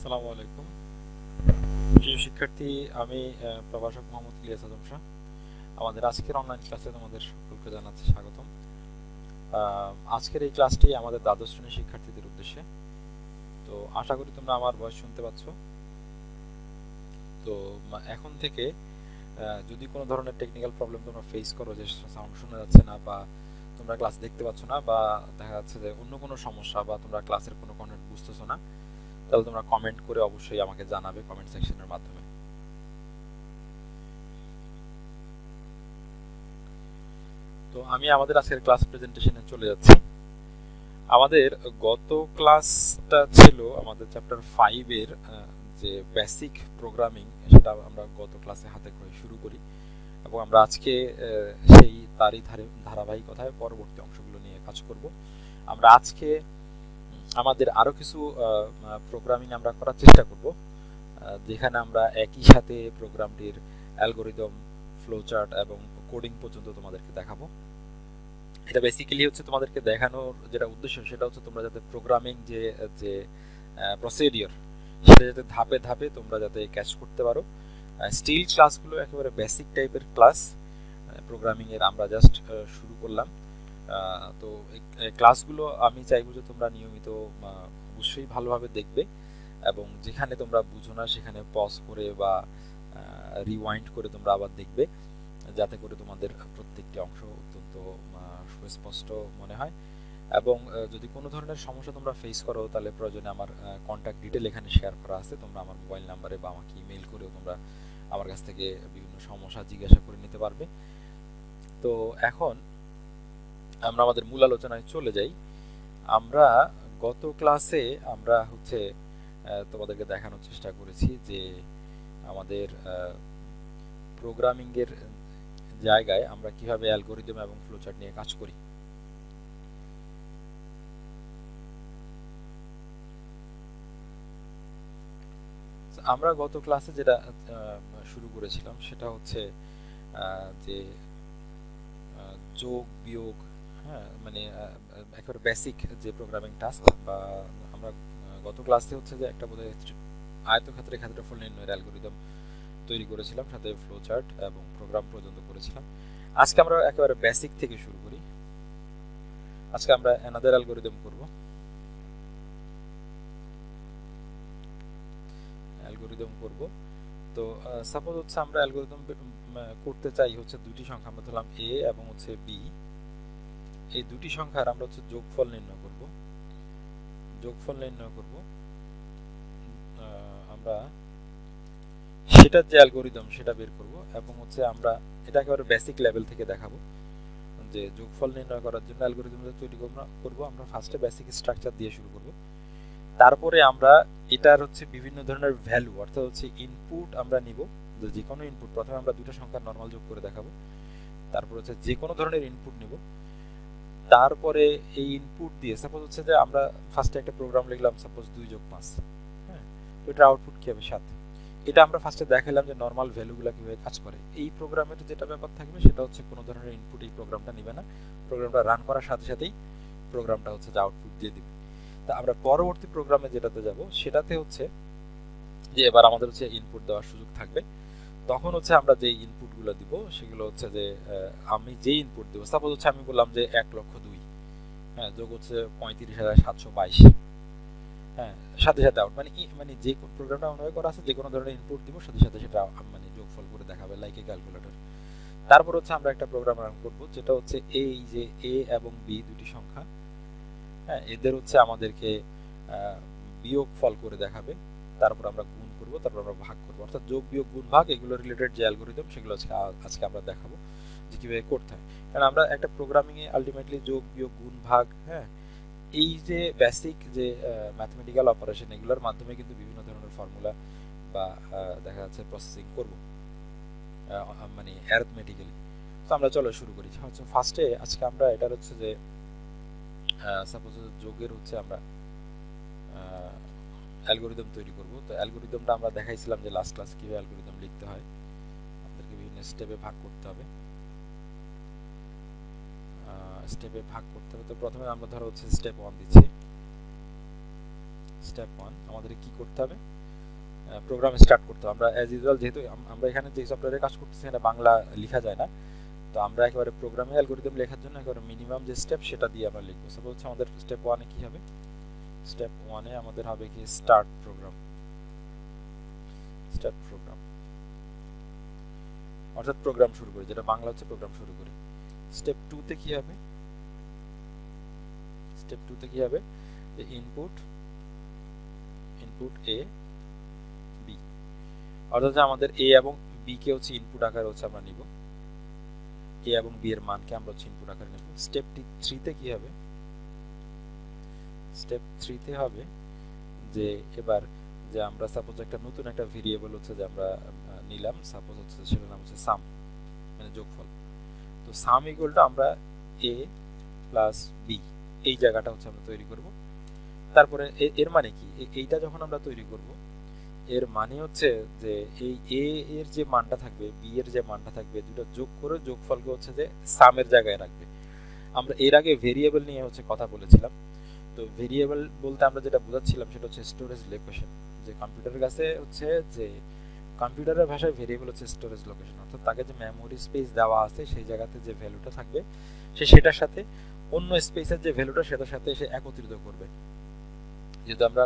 আসসালামু আলাইকুম প্রিয় শিক্ষার্থী। আমি প্রভাষক মোহাম্মদ ইলিয়াস আজম শাহ। আমাদের আজকের অনলাইন ক্লাসে তোমাদের সকলকে জানাচ্ছি স্বাগতম। আজকের এই ক্লাসটি আমাদের দ্বাদশ শ্রেণীর শিক্ষার্থীদের উদ্দেশ্যে। তো আশা করি তোমরা আমার ভয়েস শুনতে পাচ্ছ। তো এখন থেকে যদি কোনো ধরনের টেকনিক্যাল প্রবলেম তোমরা ফেস করো, যে সাউন্ড শোনা যাচ্ছে না বা তোমরা ক্লাস দেখতে পাচ্ছ না, বা দেখা যাচ্ছে যে অন্য কোনো সমস্যা বা তোমরা ক্লাসের কোনো কন্টেন্ট বুঝতেছো না, তাহলে তোমরা কমেন্ট করে অবশ্যই আমাকে জানাবে কমেন্ট সেকশনের মাধ্যমে। তো আমি আমাদের আজকের ক্লাস প্রেজেন্টেশনে চলে যাচ্ছি। আমাদের গত ক্লাসটা ছিল আমাদের চ্যাপ্টার 5 এর যে বেসিক প্রোগ্রামিং, সেটা আমরা গত ক্লাসে হাতে করে শুরু করি এবং আমরা আজকে সেই তারই ধারাবাহিকতায় পরবর্তী অংশগুলো নিয়ে কাজ করব। আমরা আজকে আমাদের আরো কিছু প্রোগ্রামিং আমরা করার চেষ্টা করব, যেখানে আমরা একই সাথে প্রোগ্রামটির অ্যালগোরিদম, ফ্লোচার্ট এবং কোডিং পর্যন্ত তোমাদেরকে দেখাবো। এটা বেসিক্যালি হচ্ছে তোমাদেরকে দেখানোর যেটা উদ্দেশ্য, সেটা হচ্ছে তোমরা যাতে প্রোগ্রামিং যে যে প্রসিডিওর, সেটা যাতে ধাপে ধাপে তোমরা যাতে ক্যাচ করতে পারো। স্টিল ক্লাসগুলো একেবারে বেসিক টাইপের ক্লাস, প্রোগ্রামিং এর আমরা জাস্ট শুরু করলাম। তো এই ক্লাসগুলো আমি চাইবো যে তোমরা নিয়মিত অবশ্যই ভালোভাবে দেখবে, এবং যেখানে তোমরা বুঝো না সেখানে পজ করে বা রিওয়াইন্ড করে তোমরা আবার দেখবে, যাতে করে তোমাদের প্রত্যেকটি অংশ অত্যন্ত সুস্পষ্ট মনে হয়। এবং যদি কোনো ধরনের সমস্যা তোমরা ফেস করো, তাহলে প্রয়োজনে আমার কন্ট্যাক্ট ডিটেল এখানে শেয়ার করা আছে, তোমরা আমার মোবাইল নাম্বারে বা আমাকে ইমেল করেও তোমরা আমার কাছ থেকে বিভিন্ন সমস্যা জিজ্ঞাসা করে নিতে পারবে। তো এখন আমরা আমাদের মূল আলোচনায় চলে যাই। আমরা গত ক্লাসে আমরা হচ্ছে তোমাদেরকে দেখানোর চেষ্টা করেছি যে আমাদের প্রোগ্রামিং এর জায়গায় আমরা কিভাবে অ্যালগোরিদম এবং ফ্লোচার্ট নিয়ে কাজ করি। আমরা গত ক্লাসে যেটা শুরু করেছিলাম সেটা হচ্ছে যে যোগ বিয়োগ, হ্যাঁ, মানে একেবারে বেসিক যে প্রোগ্রামিং টাস্ক, বা আমরা গত ক্লাসে হচ্ছে যে একটা বোধহয় আয়তক্ষেত্রে ক্ষেত্রফল নির্ণয়ের অ্যালগোরিদম তৈরি করেছিলাম, সাথে ফ্লো চার্ট এবং প্রোগ্রাম পর্যন্ত করেছিলাম। আজকে আমরা একেবারে বেসিক থেকে শুরু করি। আজকে আমরা অ্যানাদার অ্যালগোরিদম করব। তো সাপোজ হচ্ছে আমরা অ্যালগোরিদম করতে চাই হচ্ছে দুটি সংখ্যা, আমরা ধরলাম এ এবং হচ্ছে বি। এই দুটি সংখ্যার আমরা হচ্ছে যোগফল নির্ণয় করব। আমরা সেটার যে অ্যালগোরিদম সেটা বের করব, এবং হচ্ছে আমরা এটা একেবারে বেসিক লেভেল থেকে দেখাবো যে যোগফল নির্ণয় করার জন্য অ্যালগোরিদম তৈরি করব। আমরা ফার্স্টে বেসিক স্ট্রাকচার দিয়ে শুরু করব, তারপরে আমরা এটার হচ্ছে বিভিন্ন ধরনের ভ্যালু, অর্থাৎ হচ্ছে ইনপুট আমরা নিব, যে কোনো ইনপুট। প্রথমে আমরা দুটো সংখ্যার নরমাল যোগ করে দেখাবো, তারপর হচ্ছে যে কোনো ধরনের ইনপুট নিব, তারপরে এই ইনপুট দিয়ে সাপোজ হচ্ছে যে আমরা ফার্স্টে একটা প্রোগ্রাম লিখলাম, সাপোজ 2 যোগ 5, হ্যাঁ, তো এটার আউটপুট কি হবে 7। এটা আমরা ফার্স্টে দেখালাম যে নরমাল ভ্যালুগুলো কিভাবে কাজ করে। এই প্রোগ্রামের যেটা ব্যাপার থাকবে সেটা হচ্ছে কোনো ধরনের ইনপুট এই প্রোগ্রামটা নিবে না, প্রোগ্রামটা রান করার সাথে সাথেই প্রোগ্রামটা হচ্ছে যে আউটপুট দিয়ে দিবে। তা আমরা পরবর্তী প্রোগ্রামে যেটাতে যাব সেটাতে হচ্ছে যে এবার আমাদের হচ্ছে ইনপুট দেওয়ার সুযোগ থাকবে। তখন হচ্ছে আমরা যে ইনপুটগুলো দিব সেগুলো হচ্ছে যে আমি যে ইনপুট দেবো, সাপোজ হচ্ছে আমি বললাম যে 1,02,000, হ্যাঁ, যোগ হচ্ছে 35,722, হ্যাঁ, সাথে সাথে আউট, মানে যে প্রোগ্রামটা অন্যভাবে করা আছে, যে কোনো ধরনের ইনপুট দিব সাথে সাথে সেটা মানে যোগফল করে দেখাবে, লাইক এ ক্যালকুলেটর। তারপর হচ্ছে আমরা একটা প্রোগ্রাম রান করব, যেটা হচ্ছে এই যে এ এবং বি দুটি সংখ্যা, হ্যাঁ, এদের হচ্ছে আমাদেরকে বিয়োগ ফল করে দেখাবে। তারপর আমরা গুণ করব, তারপর আমরা ভাগ করব, অর্থাৎ যোগ বিয়োগ গুণ ভাগ এগুলো রিলেটেড যে অ্যালগোরিদম সেগুলো আজকে আমরা দেখাবো যে কিভাবে করতে হয়। কারণ আমরা একটা প্রোগ্রামিং এ আলটিমেটলি যোগ বিয়োগ গুণ ভাগ, হ্যাঁ, এই যে বেসিক যে ম্যাথমেটিক্যাল অপারেশন, এগুলোর মাধ্যমে কিন্তু বিভিন্ন ধরনের ফর্মুলা বা দেখা যাচ্ছে প্রসেসিং করব, মানে অ্যারিথমেটিক্যালি। তো আমরা চলো শুরু করি। হচ্ছে ফার্স্টে আজকে আমরা এটার হচ্ছে যে সাপোজ যোগের হচ্ছে আমরা অ্যালগোরিদম তৈরি করব। তো অ্যালগোরিদমটা আমরা দেখাইছিলাম যে লাস্ট ক্লাস কিভাবে অ্যালগোরিদম লিখতে হয়, আমাদেরকে বিভিন্ন স্টেপে ভাগ করতে হবে। তো প্রথমে আমরা ধরো হচ্ছে স্টেপ 1 দিচ্ছি, স্টেপ 1 আমাদের কি করতে হবে, প্রোগ্রাম স্টার্ট করতে হবে। আমরা অ্যাজ ইউজুয়াল যেহেতু আমরা এখানে যে সফটওয়্যারে কাজ করতেছি এখানে বাংলা লেখা যায় না, তো আমরা একেবারে প্রোগ্রামিং অ্যালগরিদম লেখার জন্য একেবারে মিনিমাম যে স্টেপ সেটা দিয়ে আমরা লিখবো। সাপোজ হচ্ছে আমাদের স্টেপ 1 এ কি হবে, স্টেপ 1 এ আমাদের হবে কি স্টার্ট প্রোগ্রাম, স্টার্ট প্রোগ্রাম অর্থাৎ প্রোগ্রাম শুরু করি, যেটা বাংলা হচ্ছে প্রোগ্রাম শুরু করি। স্টেপ 2 তে কি হবে, স্টেপ 2 তে কি হবে যে ইনপুট এ বি, অর্থাৎ আমাদের এ এবং বি কে হচ্ছে ইনপুট আকারে হচ্ছে আমরা নিব, এ এবং বি এর মানকে আমরা হচ্ছে ইনপুট আকারে নেব। স্টেপ 3 তে কি হবে, স্টেপ 3 তে হবে যে এবার যে আমরা সাপোজ একটা নতুন একটা ভেরিয়েবল হচ্ছে যে আমরা নিলাম, সাপোজ হচ্ছে সেটার নাম হচ্ছে সাম, মানে যোগফল। তো সাম ইকুয়াল টু আমরা এ প্লাস বি, এই জায়গাটা হচ্ছে আমরা তৈরি করব। তারপরে এর মানে কি, এইটা যখন আমরা তৈরি করব এর মানে হচ্ছে যে এই এ এর যে মানটা থাকবে, বি এর যে মানটা থাকবে, দুটো যোগ করে যোগফলকে হচ্ছে যে সামের জায়গায় রাখবে। আমরা এর আগে ভেরিয়েবল নিয়ে হচ্ছে কথা বলেছিলাম, তো ভেরিয়েবল বলতে আমরা যেটা বোঝাচ্ছিলাম সেটা হচ্ছে স্টোরেজ লোকেশন, যে কম্পিউটারের কাছে হচ্ছে যে কম্পিউটারের ভাষায় ভেরিয়েবল হচ্ছে স্টোরেজ লোকেশন, অর্থাৎ তাকে যে মেমোরি স্পেস দেওয়া আছে সেই জায়গাতে যে ভ্যালুটা থাকবে সে সেটার সাথে অন্য স্পেসের যে ভ্যালুটা সেটার সাথে এসে একত্রিত করবে। যেহেতু আমরা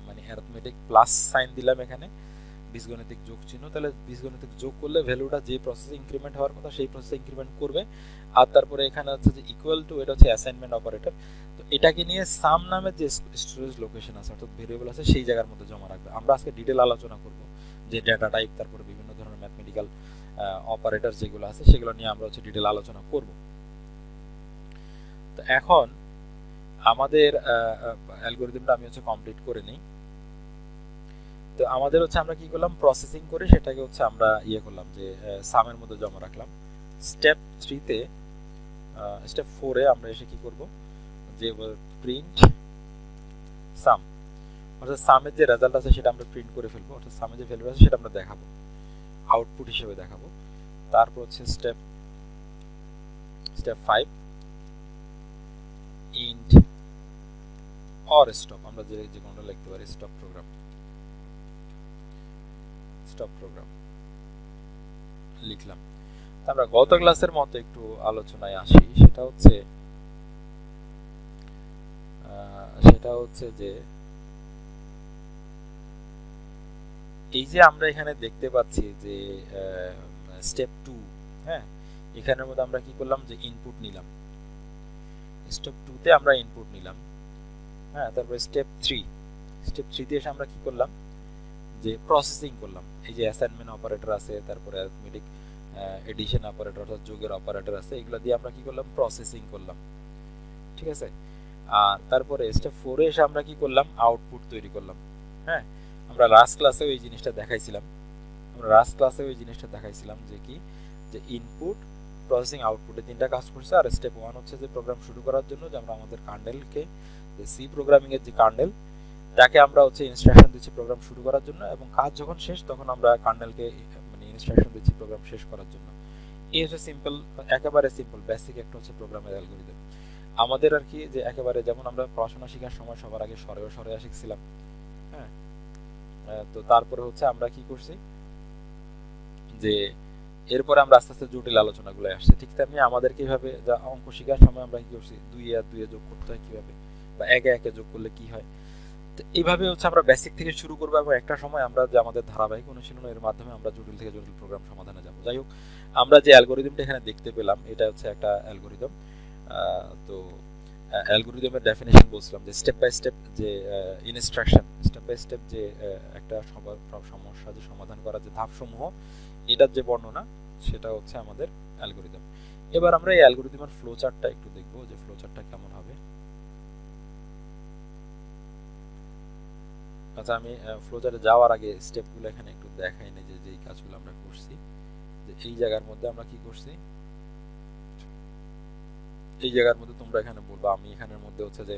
মানে অ্যারিথমেটিক প্লাস সাইন দিলাম এখানে, বীজগণিতিক যোগ চিহ্ন, তাহলে বীজগণিতিক যোগ করলে ভ্যালুটা যে প্রসেসে ইনক্রিমেন্ট হওয়ার কথা সেই প্রসেসে ইনক্রিমেন্ট করবে। আর তারপরে এখানে হচ্ছে যে ইকুয়াল টু, এটা হচ্ছে অ্যাসাইনমেন্ট অপারেটর, তো এটাকে নিয়ে সাম নামের যে স্টোরেজ লোকেশন আছে অর্থাৎ ভেরিয়েবল আছে সেই জায়গার মধ্যে জমা রাখবে। আমরা আজকে ডিটেল আলোচনা করব যে ডেটা টাইপ, তারপরে বিভিন্ন ধরনের ম্যাথমেটিক্যাল অপারেটর যেগুলো আছে সেগুলো নিয়ে আমরা হচ্ছে ডিটেল আলোচনা করব। তো এখন আমাদের অ্যালগরিদমটা আমি হচ্ছে কমপ্লিট করে নিই। তো আমাদের হচ্ছে আমরা কি করলাম, প্রসেসিং করে সেটাকে হচ্ছে আমরা ইয়ে করলাম যে সামের মধ্যে জমা রাখলাম। স্টেপ 3 তে, স্টেপ 4 এ আমরা এসে কি করব, যে প্রিন্ট সাম, অর্থাৎ সামের যে রেজাল্ট আছে সেটা আমরা প্রিন্ট করে ফেলবো, অর্থাৎ সামের যে ভ্যালু আছে সেটা আমরা দেখাবো, আউটপুট হিসেবে দেখাবো। তারপর হচ্ছে স্টেপ 5 ইন্ট অর স্টপ, আমরা যে কোনটা লিখতে পারি, স্টপ প্রোগ্রাম, স্টপ প্রোগ্রাম লিখলাম। আমরা গত ক্লাসের মতো একটু আলোচনায় আসি, সেটা হচ্ছে যে এই যে আমরা এখানে দেখতে পাচ্ছি যে স্টেপ 2, হ্যাঁ, এখানের মধ্যে আমরা কি করলাম যে ইনপুট নিলাম, স্টেপ 2 তে আমরা ইনপুট নিলাম, হ্যাঁ। তারপরে স্টেপ 3 তে এসে আমরা কি করলাম যে প্রসেসিং করলাম, এই যে অ্যাসাইনমেন্ট অপারেটর আছে, তারপরে অ্যারিথমেটিক এডিশন অপারেটর অর্থাৎ যোগের অপারেটর আছে, এগুলো দিয়ে আমরা কি করলাম, প্রসেসিং করলাম, ঠিক আছে। আর তারপরে স্টেপ 4 এ এসে আমরা কি করলাম, আউটপুট তৈরি করলাম, হ্যাঁ। আমরা লাস্ট ক্লাসেও এই জিনিসটা দেখাইছিলাম, যে কি, যে ইনপুট প্রসেসিং আউটপুটে তিনটা কাজ করছে। আর স্টেপ 1 হচ্ছে যে প্রোগ্রাম শুরু করার জন্য যে আমরা আমাদের কার্নেলকে, যে সি প্রোগ্রামিং এর যে কার্নেল, তাকে আমরা হচ্ছে ইনস্ট্রাকশন দিচ্ছি প্রোগ্রাম শুরু করার জন্য, এবং কাজ যখন শেষ তখন আমরা কার্নেলকে মানে ইনস্ট্রাকশন দিচ্ছি প্রোগ্রাম শেষ করার জন্য। এই হচ্ছে সিম্পল, একেবারে সিম্পল বেসিক একটা হচ্ছে প্রোগ্রামের অ্যালগরিদম। আমাদের আর কি যে একেবারে যেমন আমরা পড়াশোনা শেখার সময় সবার আগে সরে শিখছিলাম, হ্যাঁ। তো তারপরে হচ্ছে আমরা কি করছি যে এরপরে আমরা আস্তে আস্তে জটিল আলোচনাগুলো আসছে, ঠিক তেমনি আমাদেরকে এইভাবে যা অঙ্ক শেখার সময় আমরা কি করছি, 2 আর 2 যোগ করতে হয় কিভাবে, বা 1 যোগ করলে কি হয়, তো এইভাবে হচ্ছে আমরা বেসিক থেকে শুরু করবো, এবং একটা সময় আমরা যে আমাদের ধারাবাহিক অনুশীলন এর মাধ্যমে আমরা জটিল থেকে জটিল প্রোগ্রাম সমাধানে যাব। যাই হোক, আমরা যে অ্যালগরিদমটা এখানে দেখতে পেলাম এটা হচ্ছে একটা অ্যালগরিদম। তো অ্যালগরিদমের ডেফিনেশন বলছিলাম যে স্টেপ বাই স্টেপ যে ইনস্ট্রাকশন, স্টেপ বাই স্টেপ যে একটা সমস্যা যে সমাধান করার যে ধাপসমূহ, এটার যে বর্ণনা, সেটা হচ্ছে আমাদের অ্যালগরিদম। এবার আমরা এই অ্যালগরিদমের ফ্লো চার্টটা একটু দেখবো যে ফ্লো চার্টটা কেমন হবে। আচ্ছা, আমি ফ্লো চার্টে যাওয়ার আগে স্টেপগুলো এখানে একটু দেখাই না, যে যেই কাজগুলো আমরা করছি, যে এই জায়গার মধ্যে আমরা কি করছি, এই জায়গার মধ্যে তোমরা এখানে বলবো, আমি এখানের মধ্যে হচ্ছে যে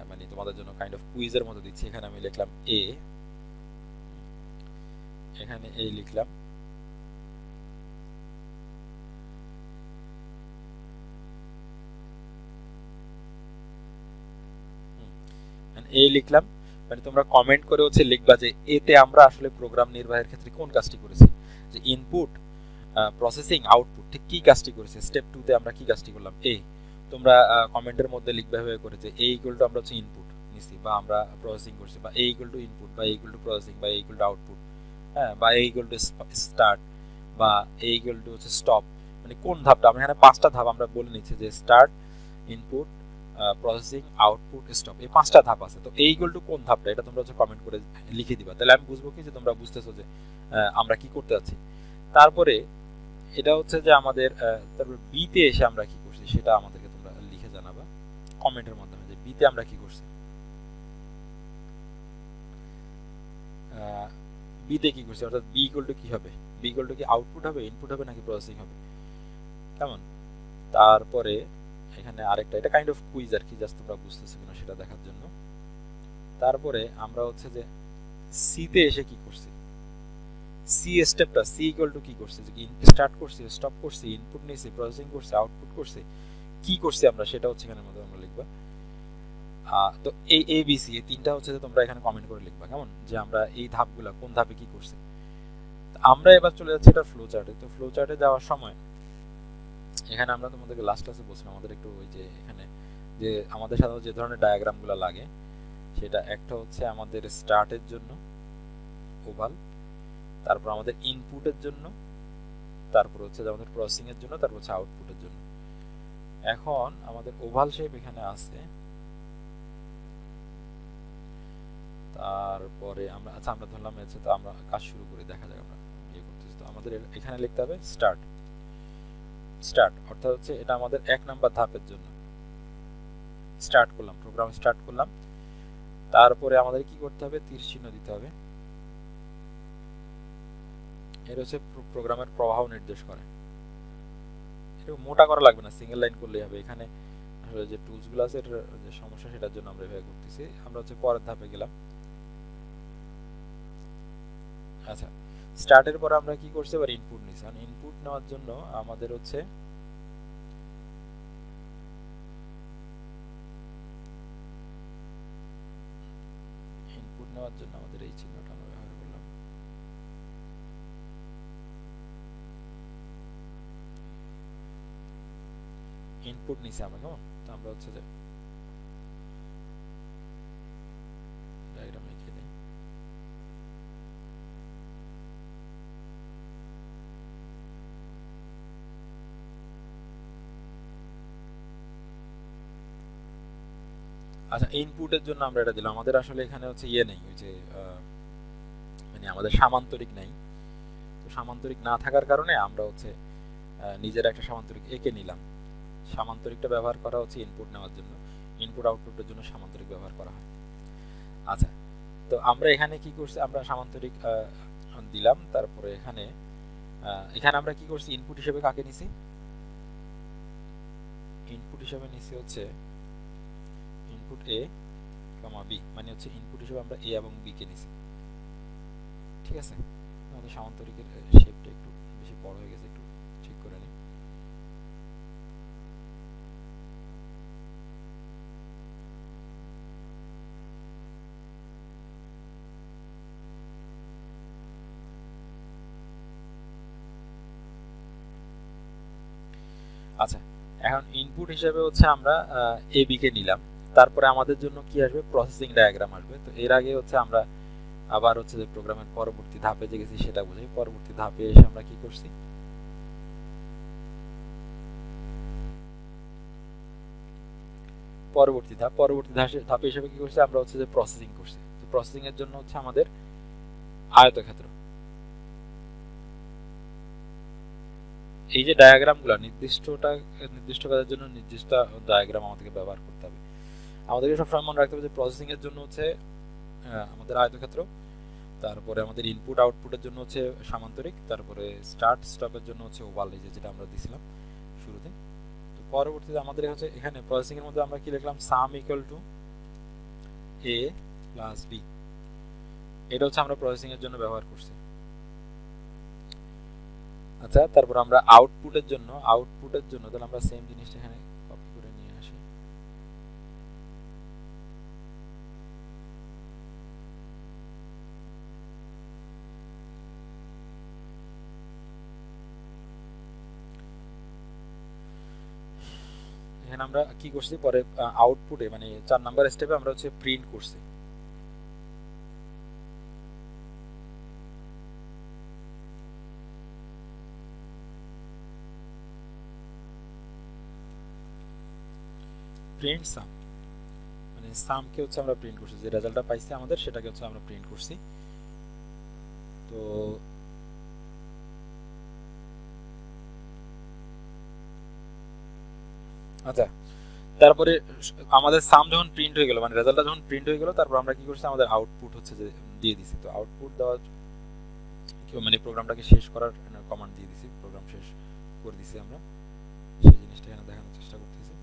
মানে তোমাদের জন্য কাইন্ড অফ কুইজের মতো দিচ্ছি। এখানে আমি লিখলাম এ, এখানে এ লিখলাম, এ লিখলাম, মানে তোমরা কমেন্ট করে হচ্ছে লিখবা যে এতে আমরা আসলে প্রোগ্রাম নির্বাহের ক্ষেত্রে কোন কাজটি করেছি, যে ইনপুট প্রসেসিং আউটপুট ঠিক কি কাজটি করেছে, স্টেপ 2 তে আমরা কি কাজটি করলাম। তোমরা কমেন্টের মধ্যে লিখবে হয়ে করে যে এ ইকুয়াল টু আমরা হচ্ছে ইনপুট নিছি বা আমরা প্রসেসিং করছি, বা এ ইকুয়াল টু ইনপুট বা এ ইকুয়াল টু প্রসেসিং বা এ ইকুয়াল টু আউটপুট, হ্যাঁ, বা এ ইকুয়াল টু স্টার্ট বা এ ইকুয়াল টু হচ্ছে স্টপ। মানে কোন ধাপটা আমরা এখানে 5টা ধাপ আমরা বলে নিচ্ছি যে start, input, processing, output, stop, এই 5টা ধাপ আছে। তো এই ইকুয়াল টু কোন ধাপটা এটা তোমরা হচ্ছে কমেন্ট করে লিখে দিবা, তাহলে আমি বুঝবো কি যে তোমরা বুঝতেছো যে আমরা কি করতে যাচ্ছি। তারপরে এটা হচ্ছে যে আমাদের তারপর বি তে এসে আমরা কি করছি সেটা আমাদেরকে তোমরা লিখে জানাবা কমেন্টের মাধ্যমে যে বি তে আমরা কি করছি। বি তে কি করছি অর্থাৎ বি ইকুয়াল টু কি হবে, বি ইকুয়াল টু কি আউটপুট হবে, ইনপুট হবে নাকি প্রসেসিং হবে, কেমন। তারপরে এখানে আরেকটা, এটা কাইন্ড অফ কুইজ আর কি, জাস্ট তোমরা বুঝতেছো কিনা সেটা দেখার জন্য। তারপরে আমরা হচ্ছে যে সি তে এসে কি করছি, সি স্টেপটা সি ইকুয়াল টু কি করছে, যে স্টার্ট করছি, স্টপ করছি, ইনপুট নিয়েছি, প্রসেসিং করছি, আউটপুট করছি, কি করছি আমরা সেটা হচ্ছে এখানে মধ্যে আমরা লিখবা। তো এই এ বি সি এই তিনটা হচ্ছে যে তোমরা এখানে কমেন্ট করে লিখবা, কেমন, যে আমরা এই ধাপগুলা কোন ধাপে কি করছি। আমরা এবার চলে যাচ্ছি এটা ফ্লো চার্টে। তো ফ্লো চার্টে যাওয়ার সময় এখানে আমরা তোমাদেরকে লাস্ট ক্লাসে বলছিলাম আমাদের একটু ওই যে এখানে যে আমাদের সাধারণত যে ধরনের ডায়াগ্রামগুলো লাগে সেটা একটা হচ্ছে আমাদের স্টার্টের জন্য ওভাল, তারপর আমাদের ইনপুটের জন্য, তারপর হচ্ছে আমাদের প্রসেসিং এর জন্য, তারপর হচ্ছে আউটপুটের জন্য। এখন আমাদের ওভাল শেপ এখানে আছে, তারপরে আমরা আচ্ছা আমরা ধরলাম হচ্ছে, তো আমরা কাজ শুরু করে দেখা যাক আমরা ইয়ে করতেছি। তো আমাদের এখানে লিখতে হবে স্টার্ট, স্টার্ট অর্থাৎ হচ্ছে এটা আমাদের 1 নাম্বার ধাপের জন্য স্টার্ট করলাম, প্রোগ্রাম স্টার্ট করলাম। তারপরে আমাদের কি করতে হবে, তীর চিহ্ন দিতে হবে, এর হচ্ছে প্রোগ্রামের প্রবাহ নির্দেশ করে। এটা মোটা করা লাগবে না, সিঙ্গেল লাইন করলেই হবে। এখানে আসলে যে টুলস গুলো আছে এটার যে সমস্যা সেটার জন্য আমরা এভাবে করতেছি। আমরা হচ্ছে পরের ধাপে গেলাম। আচ্ছা, স্টার্টের পরে আমরা কি করছি, এবার ইনপুট নিছি। কারণ ইনপুট নেওয়ার জন্য আমাদের হচ্ছে ইনপুট নেওয়ার জন্য আমাদের এই চিহ্নটা আমরা ব্যবহার করলাম। ইনপুট নিছি আমরা, কেমন। তো আমরা হচ্ছে যে ডায়াগ্রাম এঁকে নেই। আচ্ছা, ইনপুটের জন্য আমরা এটা দিলাম। আমাদের আসলে এখানে হচ্ছে ইয়ে নেই, ওই যে মানে আমাদের সামান্তরিক নাই। তো সামান্তরিক না থাকার কারণে আমরা হচ্ছে নিজের একটা সামান্তরিক এঁকে নিলাম। সামান্তরিকটা ব্যবহার করা হচ্ছে ইনপুট নেওয়ার জন্য, ইনপুট আউটপুটের জন্য সামান্তরিক ব্যবহার করা হয়। আচ্ছা, তো আমরা এখানে কি করছি, আমরা সামান্তরিক দিলাম। তারপরে এখানে আমরা কি করছি, ইনপুট হিসেবে কাকে নিছি, ইনপুট হিসেবে নিছি হচ্ছে ইনপুট এ কমা বি, মানে হচ্ছে ইনপুট হিসেবে আমরা এ এবং বি কে নিছি। ঠিক আছে, আমাদের সামান্তরিকের শেপটা একটু বেশি বড় হয়ে গেছে, একটু ঠিক করে নিই। আচ্ছা, এখন ইনপুট হিসেবে হচ্ছে আমরা এ বি কে নিলাম। তারপরে আমাদের জন্য কি আসবে, প্রসেসিং ডায়াগ্রাম আসবে। তো এর আগে হচ্ছে আমরা আবার হচ্ছে যে প্রোগ্রামের পরবর্তী ধাপে যে গেছি সেটা বুঝাই। পরবর্তী ধাপে এসে আমরা কি করছি, পরবর্তী ধাপে হিসেবে কি করছি, আমরা হচ্ছে যে প্রসেসিং করছি। তো প্রসেসিং এর জন্য হচ্ছে আমাদের আয়তক্ষেত্র, এই যে ডায়াগ্রামগুলো নির্দিষ্ট কাজের জন্য নির্দিষ্ট ডায়াগ্রাম আমাদেরকে ব্যবহার করতে হবে। আমাদেরকে সবসময় মনে রাখতে হবে যে প্রসেসিং এর জন্য হচ্ছে আমাদের আয়তক্ষেত্র, তারপরে আমাদের ইনপুট আউটপুটের জন্য হচ্ছে সামান্তরিক, তারপরে স্টার্ট স্টপের জন্য হচ্ছে ওভাল, এই যেটা আমরা দিছিলাম শুরুতে। তো পরবর্তীতে আমাদের হচ্ছে এখানে প্রসেসিং এর মধ্যে আমরা কি লিখলাম, sum equal to A plus B, এটা হচ্ছে আমরা প্রসেসিং এর জন্য ব্যবহার করছি। আচ্ছা, তারপর আমরা আউটপুটের জন্য তাহলে আমরা সেম জিনিসটা এখানে কপি করে নিয়ে আসি। এখানে আমরা কি করছি পরে আউটপুটে মানে 4 নাম্বার স্টেপে আমরা হচ্ছে প্রিন্ট করছি। প্রিন্ট সাম মানে সামকে হচ্ছে আমরা প্রিন্ট করছি, যে রেজাল্টটা পাইছি আমাদের সেটাকে হচ্ছে আমরা প্রিন্ট করছি। তো আচ্ছা, তারপরে আমাদের সাম যখন প্রিন্ট হয়ে গেল মানে রেজাল্টটা যখন প্রিন্ট হয়ে গেল, তারপর আমরা কি করছি আমাদের আউটপুট হচ্ছে যে দিয়ে দিছি। তো আউটপুট দেওয়া মানে প্রোগ্রামটাকে শেষ করার কমান্ড দিয়ে দিছি, প্রোগ্রাম শেষ করে দিছি আমরা, সেই জিনিসটা এখানে দেখানোর চেষ্টা করতেছি।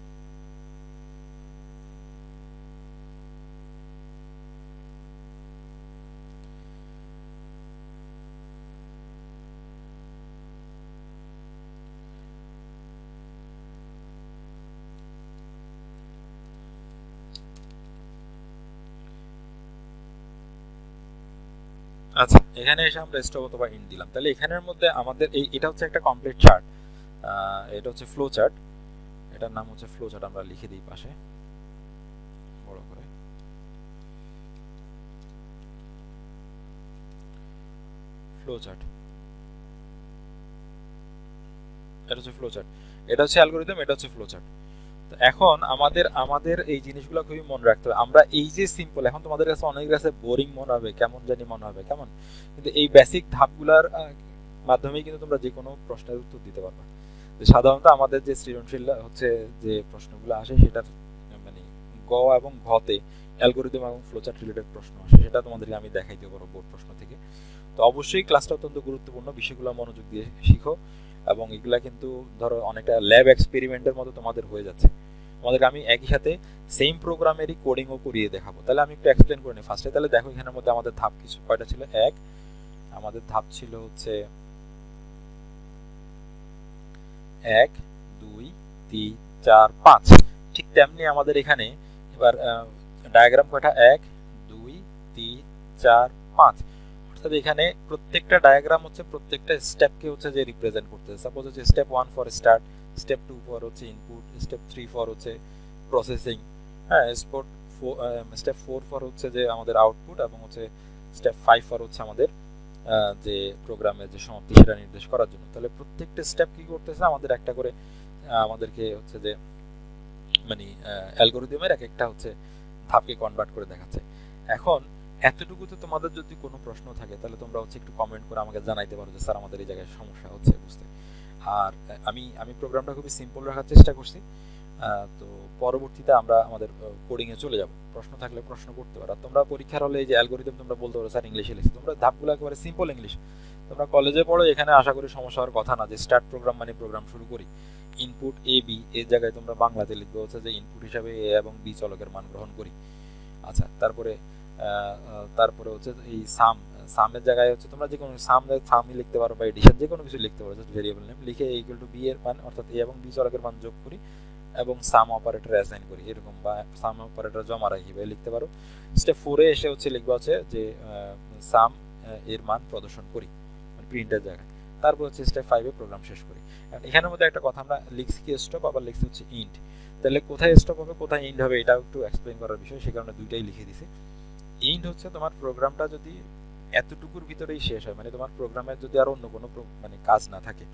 আচ্ছা, এখানে এসে আমরা স্টপ অথবা ইন দিলাম। তাহলে এখানের মধ্যে আমাদের এটা হচ্ছে একটা কমপ্লিট চার্ট, এটা হচ্ছে ফ্লো চার্ট, এটার নাম হচ্ছে ফ্লো চার্ট। আমরা লিখে দিই পাশে বড় করে, ফ্লো চার্ট। এটা হচ্ছে ফ্লো চার্ট, এটা হচ্ছে অ্যালগরিদম, এটা হচ্ছে ফ্লো চার্ট। তো এখন আমাদের এই জিনিসগুলো খুবই মনে রাখতে হবে। আমরা এই যে সিম্পল, এখন তোমাদের কাছে অনেক কাছে বোরিং মনে হবে, কেমন জানি মনে হবে কেমন, কিন্তু এই বেসিক ধাপগুলোর মাধ্যমেই কিন্তু তোমরা যে কোনো প্রশ্নের উত্তর দিতে পারবে। সাধারণত আমাদের যে সৃজনশীল হচ্ছে যে প্রশ্নগুলো আসে সেটার মানে গ এবং ঘতে অ্যালগরিদম এবং ফ্লোচার্ট রিলেটেড প্রশ্ন আসে, সেটা তোমাদেরকে আমি দেখাইতে পারবো বোর্ড প্রশ্ন থেকে। তো অবশ্যই ক্লাসটা অত্যন্ত গুরুত্বপূর্ণ, বিষয়গুলো মনোযোগ দিয়ে শিখো, এবং এগুলা কিন্তু ধরো অনেকটা ল্যাব এক্সপেরিমেন্টের মতো তোমাদের হয়ে যাচ্ছে। তোমাদেরকে আমি একই সাথে সেম প্রোগ্রামেরই কোডিংও করিয়ে দেখাবো। তাহলে আমি একটু এক্সপ্লেন করে নিই ফার্স্টে। তাহলে দেখো এখানের মধ্যে আমাদের ধাপ কিছু কয়টা ছিল, আমাদের ধাপ ছিল হচ্ছে 1 2 3 4 5। ঠিক তেমনি আমাদের এখানে এবার ডায়াগ্রাম কয়টা, 1 2 3 4 5। অর্থাৎ এখানে প্রত্যেকটা ডায়াগ্রাম হচ্ছে প্রত্যেকটা স্টেপকে হচ্ছে যে রিপ্রেজেন্ট করতেছে। সাপোজ হচ্ছে step 1 for start, step 2 for হচ্ছে ইনপুট, স্টেপ 3 ফর হচ্ছে প্রসেসিং, হ্যাঁ, স্টেপ 4 ফর হচ্ছে যে আমাদের আউটপুট, এবং হচ্ছে স্টেপ 5 ফর হচ্ছে আমাদের যে প্রোগ্রামের যে সমাপ্তি সেটা নির্দেশ করার জন্য। তাহলে প্রত্যেকটা স্টেপ কি করতেছে আমাদের একটা করে আমাদেরকে হচ্ছে যে মানে অ্যালগরিদমের এক একটা হচ্ছে ধাপকে কনভার্ট করে দেখাচ্ছে। এখন এতটুকুতে তোমাদের যদি কোনো প্রশ্ন থাকে তাহলে তোমরা হচ্ছে একটু কমেন্ট করে আমাকে জানাইতে পারো যে স্যার আমাদের এই জায়গায় সমস্যা হচ্ছে বুঝতে। আর আমি প্রোগ্রামটা খুবই সিম্পল রাখার চেষ্টা করছি। তো পরবর্তীতে আমরা আমাদের কোডিং এ চলে যাব। প্রশ্ন থাকলে প্রশ্ন করতে পারো। তোমরা পরীক্ষার হলে এই যে অ্যালগরিদম তোমরা বলতে পারো স্যার ইংলিশে লিখছি, তোমরা ধাপগুলো একেবারে সিম্পল ইংলিশ। তোমরা কলেজে পড়ো, এখানে আশা করি সমস্যা হওয়ার কথা না, যে স্টার্ট প্রোগ্রাম মানে প্রোগ্রাম শুরু করি, ইনপুট এ বি, এর জায়গায় তোমরা বাংলাতে লিখবে হচ্ছে যে ইনপুট হিসাবে এ এবং বি চলকের মান গ্রহণ করি। আচ্ছা, তারপরে হচ্ছে এই সামের জায়গায় হচ্ছে তোমরা যে কোনো সামই লিখতে পারো বা এডিশন যে কোনো কিছু লিখতে পারো, জাস্ট ভেরিয়েবল নেম লিখে এ ইকুয়াল টু বি এর মান অর্থাৎ এ এবং বি চলকের মান যোগ করি এবং সাম অপারেটর অ্যাসাইন করি এরকম, বা সাম অপারেটর জমা রাখি বা লিখতে পারো। স্টেপ 4 এ এসে হচ্ছে লিখবা হচ্ছে যে সাম এর মান প্রদর্শন করি মানে প্রিন্টের জায়গায়। তারপর হচ্ছে স্টেপ 5 এ প্রোগ্রাম শেষ করি। এখানের মধ্যে একটা কথা, আমরা লিখছি কি স্টপ, আবার লিখছি হচ্ছে ইন্ট। তাহলে কোথায় স্টপ হবে কোথায় ইন্ট হবে এটাও একটু এক্সপ্লেইন করার বিষয়, সেই কারণে দুইটাই লিখে দিছি। ইন্ট হচ্ছে তোমার প্রোগ্রামটা যদি এতটুকুর ভিতরেই শেষ হয়, মানে তোমার প্রোগ্রামের যদি আর অন্য কোনো মানে কাজ না থাকে,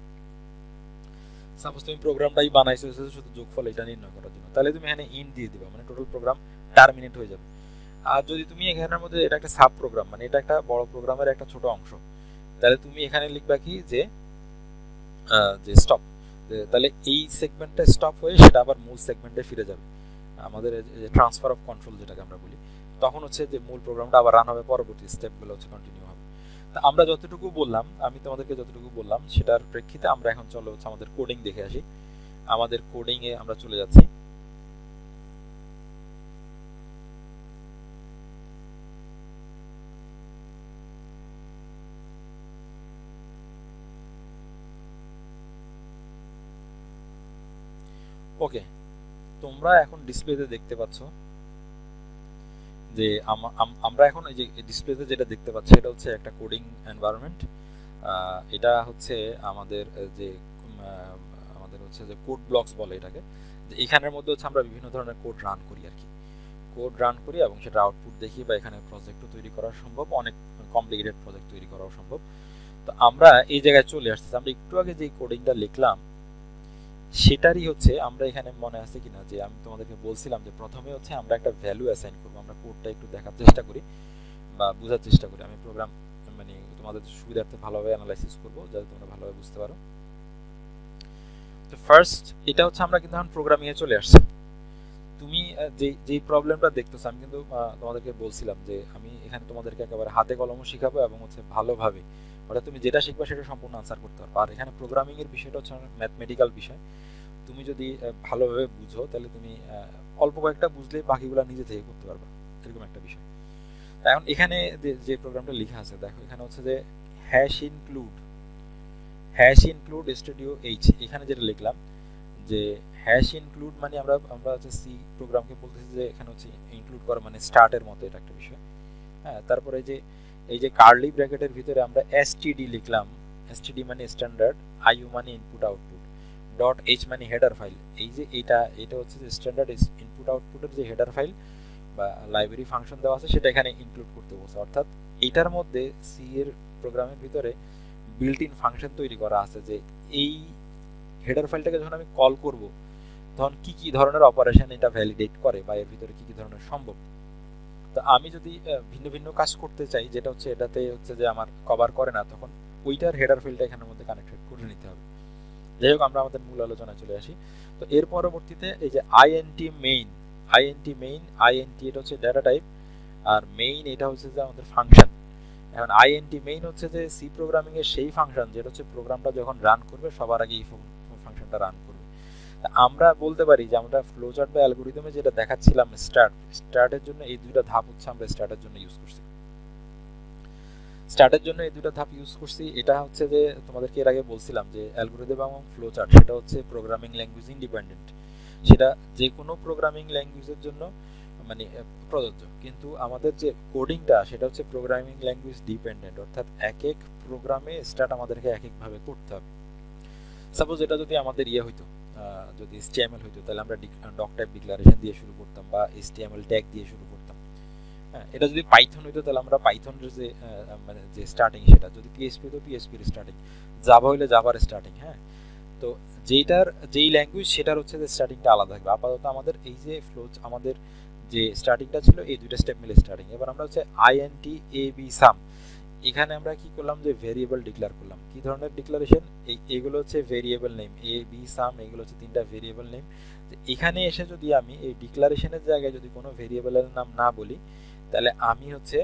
সাপোজ তুমি প্রোগ্রামটাই বানাইছো শুধু যোগফল এটা নির্ণয় করার জন্য, তাহলে তুমি এখানে ইন্ট দিয়ে দিবা, মানে টোটাল প্রোগ্রাম টার্মিনেট হয়ে যাবে। আর যদি তুমি এখানের মধ্যে এটা একটা সাব প্রোগ্রাম, মানে এটা একটা বড় প্রোগ্রামের একটা ছোট অংশ, তাহলে তুমি এখানে লিখবা কি যে স্টপ। তাহলে এই সেগমেন্টটা স্টপ হয়ে সেটা আবার মূল সেগমেন্টে ফিরে যাবে, আমাদের ট্রান্সফার অফ কন্ট্রোল যেটাকে আমরা বলি। তখন হচ্ছে যে মূল প্রোগ্রামটা আবার রান হবে, পরবর্তী স্টেপগুলো হচ্ছে কন্টিনিউ হবে। তা আমরা যতটুকু বললাম, আমি তোমাদেরকে যতটুকু বললাম সেটার প্রেক্ষিতে আমরা এখন চলো হচ্ছে আমাদের কোডিং দেখে আসি। আমাদের কোডিং এ আমরা চলে যাচ্ছি। ওকে, তোমরা এখন ডিসপ্লেতে দেখতে পাচ্ছ যে আমরা এখন এই যে ডিসপ্লেতে যেটা দেখতে পাচ্ছি এটা হচ্ছে একটা কোডিং এনভায়রনমেন্ট। এটা হচ্ছে আমাদের যে আমাদের হচ্ছে যে কোড ব্লকস বলে এটাকে, এখানের মধ্যে হচ্ছে আমরা বিভিন্ন ধরনের কোড রান করি আর কি, কোড রান করি এবং সেটা আউটপুট দেখি, বা এখানে প্রজেক্টও তৈরি করা সম্ভব, অনেক কমপ্লিকেটেড প্রজেক্ট তৈরি করাও সম্ভব। তো আমরা এই জায়গায় চলে আসছি, আমরা একটু আগে যে কোডিংটা লিখলাম সেটারই হচ্ছে আমরা এখানে, মনে আছে কিনা যে আমি তোমাদেরকে বলছিলাম যে প্রথমে হচ্ছে আমরা একটা ভ্যালু অ্যাসাইন করব। আমরা কোডটা একটু দেখার চেষ্টা করি বা বোঝার চেষ্টা করি, আমি প্রোগ্রাম মানে তোমাদের সুবিধার্থে ভালোভাবে অ্যানালাইসিস করব যাতে তোমরা ভালোভাবে বুঝতে পারো। তো ফার্স্ট এটা হচ্ছে আমরা কিন্তু এখন প্রোগ্রামিং এ চলে আসছি। তুমি যে প্রবলেমটা দেখতেছো, আমি কিন্তু তোমাদেরকে বলছিলাম যে আমি এখানে তোমাদেরকে একেবারে হাতে কলমে শেখাবো এবং হচ্ছে ভালোভাবে, অর্থাৎ তুমি যেটা শিখবা সেটা সম্পূর্ণ আনসার করতে পারবে। আর এখানে প্রোগ্রামিং এর বিষয়টা হচ্ছে ম্যাথমেটিক্যাল বিষয়, তুমি যদি ভালোভাবে বুঝো তাহলে তুমি অল্প কয়েকটা বুঝলে বাকিগুলো নিজে থেকে করতে পারবে, এরকম একটা বিষয়। এখন এখানে যে প্রোগ্রামটা লেখা আছে দেখো, এখানে হচ্ছে যে হ্যাশ ইনক্লুড স্টুডিও এইচ, এখানে যেটা লিখলাম যে হ্যাশ ইনক্লুড মানে আমরা হচ্ছে সি প্রোগ্রামকে বলতেছি যে এখানে হচ্ছে ইনক্লুড করা মানে স্টার্টের মতো, এটা একটা বিষয়। হ্যাঁ, তারপরে এই যে কার্লি ব্র্যাকেটের ভিতরে আমরা এসটিডি লিখলাম, এসটিডি মানে স্ট্যান্ডার্ড, আইইউ মানে ইনপুট আউটপুট, ডট এইচ মানে হেডার ফাইল। এই যে এটা হচ্ছে যে স্ট্যান্ডার্ড ইনপুট আউটপুটের যে হেডার ফাইল বা লাইব্রেরি ফাংশন দেওয়া আছে সেটা এখানে ইনক্লুড করতে বলছে। অর্থাৎ এটার মধ্যে সি এর প্রোগ্রামের ভিতরে বিল্ট ইন ফাংশন তৈরি করা আছে যে এই হেডার ফাইলটাকে যখন আমি কল করব তখন কি কি ধরনের অপারেশন এটা ভ্যালিডেট করে বা এর ভিতরে কি কি ধরনের সম্ভব। তো আমি যদি ভিন্ন ভিন্ন কাজ করতে চাই যেটা হচ্ছে এটাতে হচ্ছে যে আমার কভার করে না, তখন ওইটার হেডার ফাইলটা এখানের মধ্যে কানেক্টেড করে নিতে হবে। যাই হোক, আমরা আমাদের মূল আলোচনায় চলে আসি। তো এর পরবর্তীতে এই যে আইএনটি এটা হচ্ছে ডাটা টাইপ, আর মেইন এটা হচ্ছে যে আমাদের ফাংশন। এখন আইএনটি মেইন হচ্ছে যে সি প্রোগ্রামিং এর সেই ফাংশন যেটা হচ্ছে প্রোগ্রামটা যখন রান করবে সবার আগে এই ফাংশনটা রান করবে। আমরা বলতে পারি যে আমরা ফ্লোচার্ট বা অ্যালগরিদমে যেটা দেখাচ্ছিলাম স্টার্টের জন্য এই দুইটা ধাপ হচ্ছে আমরা স্টার্টের জন্য ইউজ করছি। এটা হচ্ছে যে তোমাদেরকে এর আগে বলছিলাম যে অ্যালগরিদম এবং ফ্লোচার্ট সেটা হচ্ছে প্রোগ্রামিং ল্যাঙ্গুয়েজ ইন্ডিপেন্ডেন্ট, সেটা যে কোনো প্রোগ্রামিং ল্যাঙ্গুয়েজের জন্য মানে প্রযোজ্য, কিন্তু আমাদের যে কোডিংটা সেটা হচ্ছে প্রোগ্রামিং ল্যাঙ্গুয়েজ ডিপেন্ডেন্ট, অর্থাৎ এক এক প্রোগ্রামে স্টার্ট আমাদেরকে এক একভাবে করতে হবে। সাপোজ এটা যদি আমাদের হইতো, যদি HTML হইতো তাহলে আমরা ডক টাইপ ডিক্লারেশন দিয়ে শুরু করতাম বা HTML ট্যাগ দিয়ে শুরু করতাম। হ্যাঁ, এটা যদি পাইথন হইতো তাহলে আমরা পাইথনের যে মানে যে স্টার্টিং সেটা, যদি PHP হতো PHP-র স্টার্টিং, জাভা হইলে জাভার স্টার্টিং। হ্যাঁ, তো যেই ল্যাঙ্গুয়েজ সেটার হচ্ছে যে স্টার্টিংটা আলাদা থাকবে। আপাতত আমাদের এই যে আমাদের যে স্টার্টিংটা ছিল এই দুইটা স্টেপ মিলে স্টার্টিং। এবার আমরা হচ্ছে আইএনটি এ বি সাম, এখানে আমরা কি করলাম যে ভেরিয়েবল ডিক্লেয়ার করলাম। কি ধরনের ডিক্লারেশন? এইগুলো হচ্ছে variable name, A be some, এগুলো হচ্ছে তিনটা ভেরিয়েবল নেম। এখানে এসে যদি আমি এই ডিক্লারেশনের জায়গায় যদি কোনো ভেরিয়েবলের নাম না বলি তাহলে আমি হচ্ছে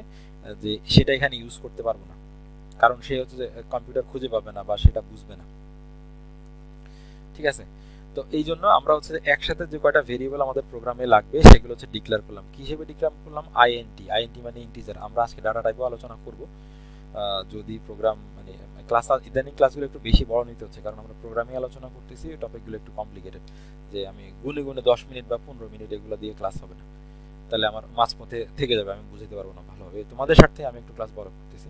যে সেটা এখানে ইউজ করতে পারবো না, কারণ সে হচ্ছে যে কম্পিউটার খুঁজে পাবে না বা সেটা বুঝবে না। ঠিক আছে, তো এই জন্য আমরা হচ্ছে একসাথে যে কয়টা ভেরিয়েবল আমাদের প্রোগ্রামে লাগবে সেগুলো হচ্ছে ডিক্লেয়ার করলাম। কি হিসেবে ডিক্লেয়ার করলাম? আইএনটি মানে ইন্টিজার। আমরা আজকে ডাটা টাইপও আলোচনা করব, যদি প্রোগ্রাম মানে ইদানিং ক্লাসগুলো একটু বেশি বড় নিতে হচ্ছে, কারণ আমরা প্রোগ্রামিং আলোচনা করতেছি, টপিকগুলো একটু কমপ্লিকেটেড, যে আমি গুনে 10 মিনিট বা 15 মিনিট এগুলো দিয়ে ক্লাস হবে না, তাহলে আমার মাঝপথে থেকে যাবে, আমি বুঝতে পারবো না ভালোভাবে। তোমাদের স্বার্থে আমি একটু ক্লাস বড় করতেছি।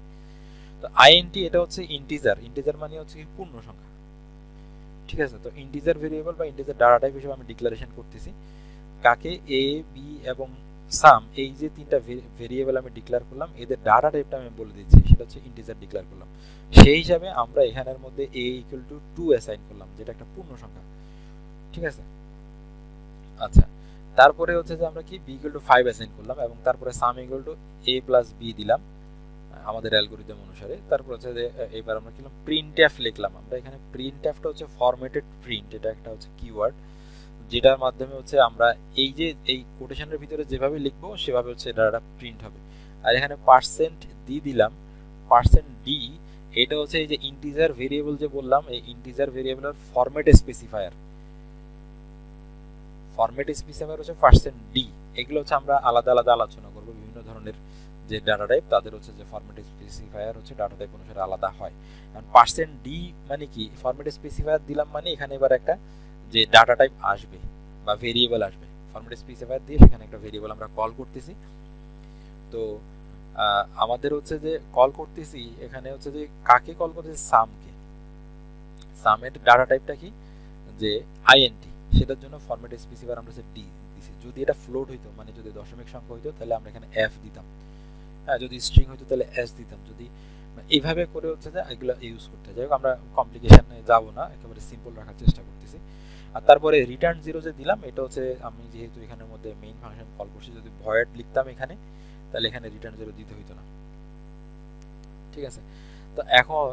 তো আইএনটি এটা হচ্ছে ইন্টিজার মানে হচ্ছে পূর্ণ সংখ্যা। ঠিক আছে, তো ইন্টিজার ভেরিয়েবল বা ইন্টিজার ডাটা টাইপ হিসেবে আমি ডিক্লারেশন করতেছি কাকে, এ বি এবং সাম, এই যে তিনটা ভেরিয়েবল আমি ডিক্লেয়ার করলাম এদের ডাটা টাইপটা আমি বলে দিচ্ছি, সেটা হচ্ছে ইন্টিজার ডিক্লেয়ার করলাম। সেই হিসাবে আমরা এখানের মধ্যে a = 2 অ্যাসাইন করলাম, যেটা একটা পূর্ণ সংখ্যা। ঠিক আছে, আচ্ছা, তারপরে হচ্ছে যে আমরা কি b = 5 অ্যাসাইন করলাম এবং তারপরে সাম a + b দিলাম আমাদের অ্যালগরিদম অনুসারে। তারপর হচ্ছে যে এবার আমরা কিলাম প্রিন্টএফ লিখলাম। আমরা এখানে প্রিন্টএফটা হচ্ছে ফরম্যাটেড প্রিন্ট, এটা একটা হচ্ছে কিওয়ার্ড যেটার মাধ্যমে হচ্ছে আমরা এই যে এই কোটেশনের ভিতরে যেভাবে লিখবো সেভাবে হচ্ছে ডাটা প্রিন্ট হবে। আর এখানে %d দিলাম, %d এটা হচ্ছে এই যে ইন্টিজার ভেরিয়েবল যে বললাম, এই ইন্টিজার ভেরিয়েবলের ফরম্যাট স্পেসিফায়ার হচ্ছে %d। এগুলো হচ্ছে আমরা আলাদা আলাদা আলোচনা করব, বিভিন্ন ধরনের যে ডাটা টাইপ তাদের হচ্ছে যে ফরম্যাট স্পেসিফায়ার হচ্ছে ডাটা টাইপ অনুসারে আলাদা হয়। কারণ %d মানে কি, ফরম্যাট স্পেসিফায়ার দিলাম মানে এখানে এবার একটা যে ডাটা টাইপ আসবে বা ভেরিয়েবল আসবে, ফরম্যাট স্পেসিফায়ার দিয়ে সেখানে একটা ভেরিয়েবল আমরা কল করতেছি। তো আমাদের হচ্ছে যে কল করতেছি এখানে হচ্ছে যে কাকে কল করতেছি, সামকে। সামের ডাটা টাইপটা কি, যে আইএনটি, সেটার জন্য ফরম্যাট স্পেসিফায়ার আমরা ডি দিছি। যদি এটা ফ্লোট হইতো মানে যদি দশমিক সংখ্যা হইতো তাহলে আমরা এখানে এফ দিতাম, হ্যাঁ যদি স্ট্রিং হইতো তাহলে এস দিতাম। যদি এইভাবে করে হচ্ছে যে এগুলো ইউজ করতে, যাই হোক আমরা কমপ্লিকেশনে যাব না, একেবারে সিম্পল রাখার চেষ্টা করতেছি। আর তারপরে রিটার্ন জিরো যে দিলাম এটা হচ্ছে আমি যেহেতু এখানের মধ্যে মেইন ফাংশন কল করছি, যদি ভয়েড লিখতাম এখানে তাহলে এখানে রিটার্ন জিরো দিতে হইতো না, ঠিক আছে। তো এখন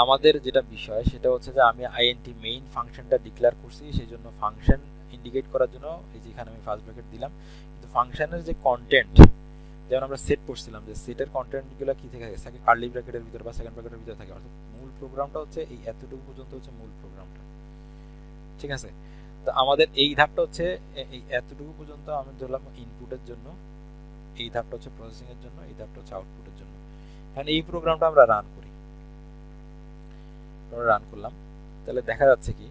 আমাদের যেটা বিষয় সেটা হচ্ছে যে আমি আইএনটি মেইন ফাংশনটা ডিক্লেয়ার করছি, সেই জন্য ফাংশন ইন্ডিকেট করার জন্য এই যে এখানে আমি ফার্স্ট ব্র্যাকেট দিলাম, কিন্তু ফাংশনের যে কন্টেন্ট যেমন আমরা সেট করছিলাম যে সেটের কন্টেন্টগুলো কি থেকে থাকে, কার্লি ব্র্যাকেটের ভিতরে বা সেকেন্ড ব্র্যাকেটের ভিতরে থাকে, অর্থাৎ মূল প্রোগ্রামটা হচ্ছে এই এতটুকু পর্যন্ত হচ্ছে মূল প্রোগ্রামটা, ঠিক আছে। তো আমাদের এই ধাপটা হচ্ছে এই এতটুকু পর্যন্ত আমি ধরলাম ইনপুটের জন্য, এই ধাপটা হচ্ছে প্রসেসিং এর জন্য, এই ধাপটা হচ্ছে আউটপুটের জন্য। এখন এই প্রোগ্রামটা আমরা রান করি, রান করলাম, তাহলে দেখা যাচ্ছে কি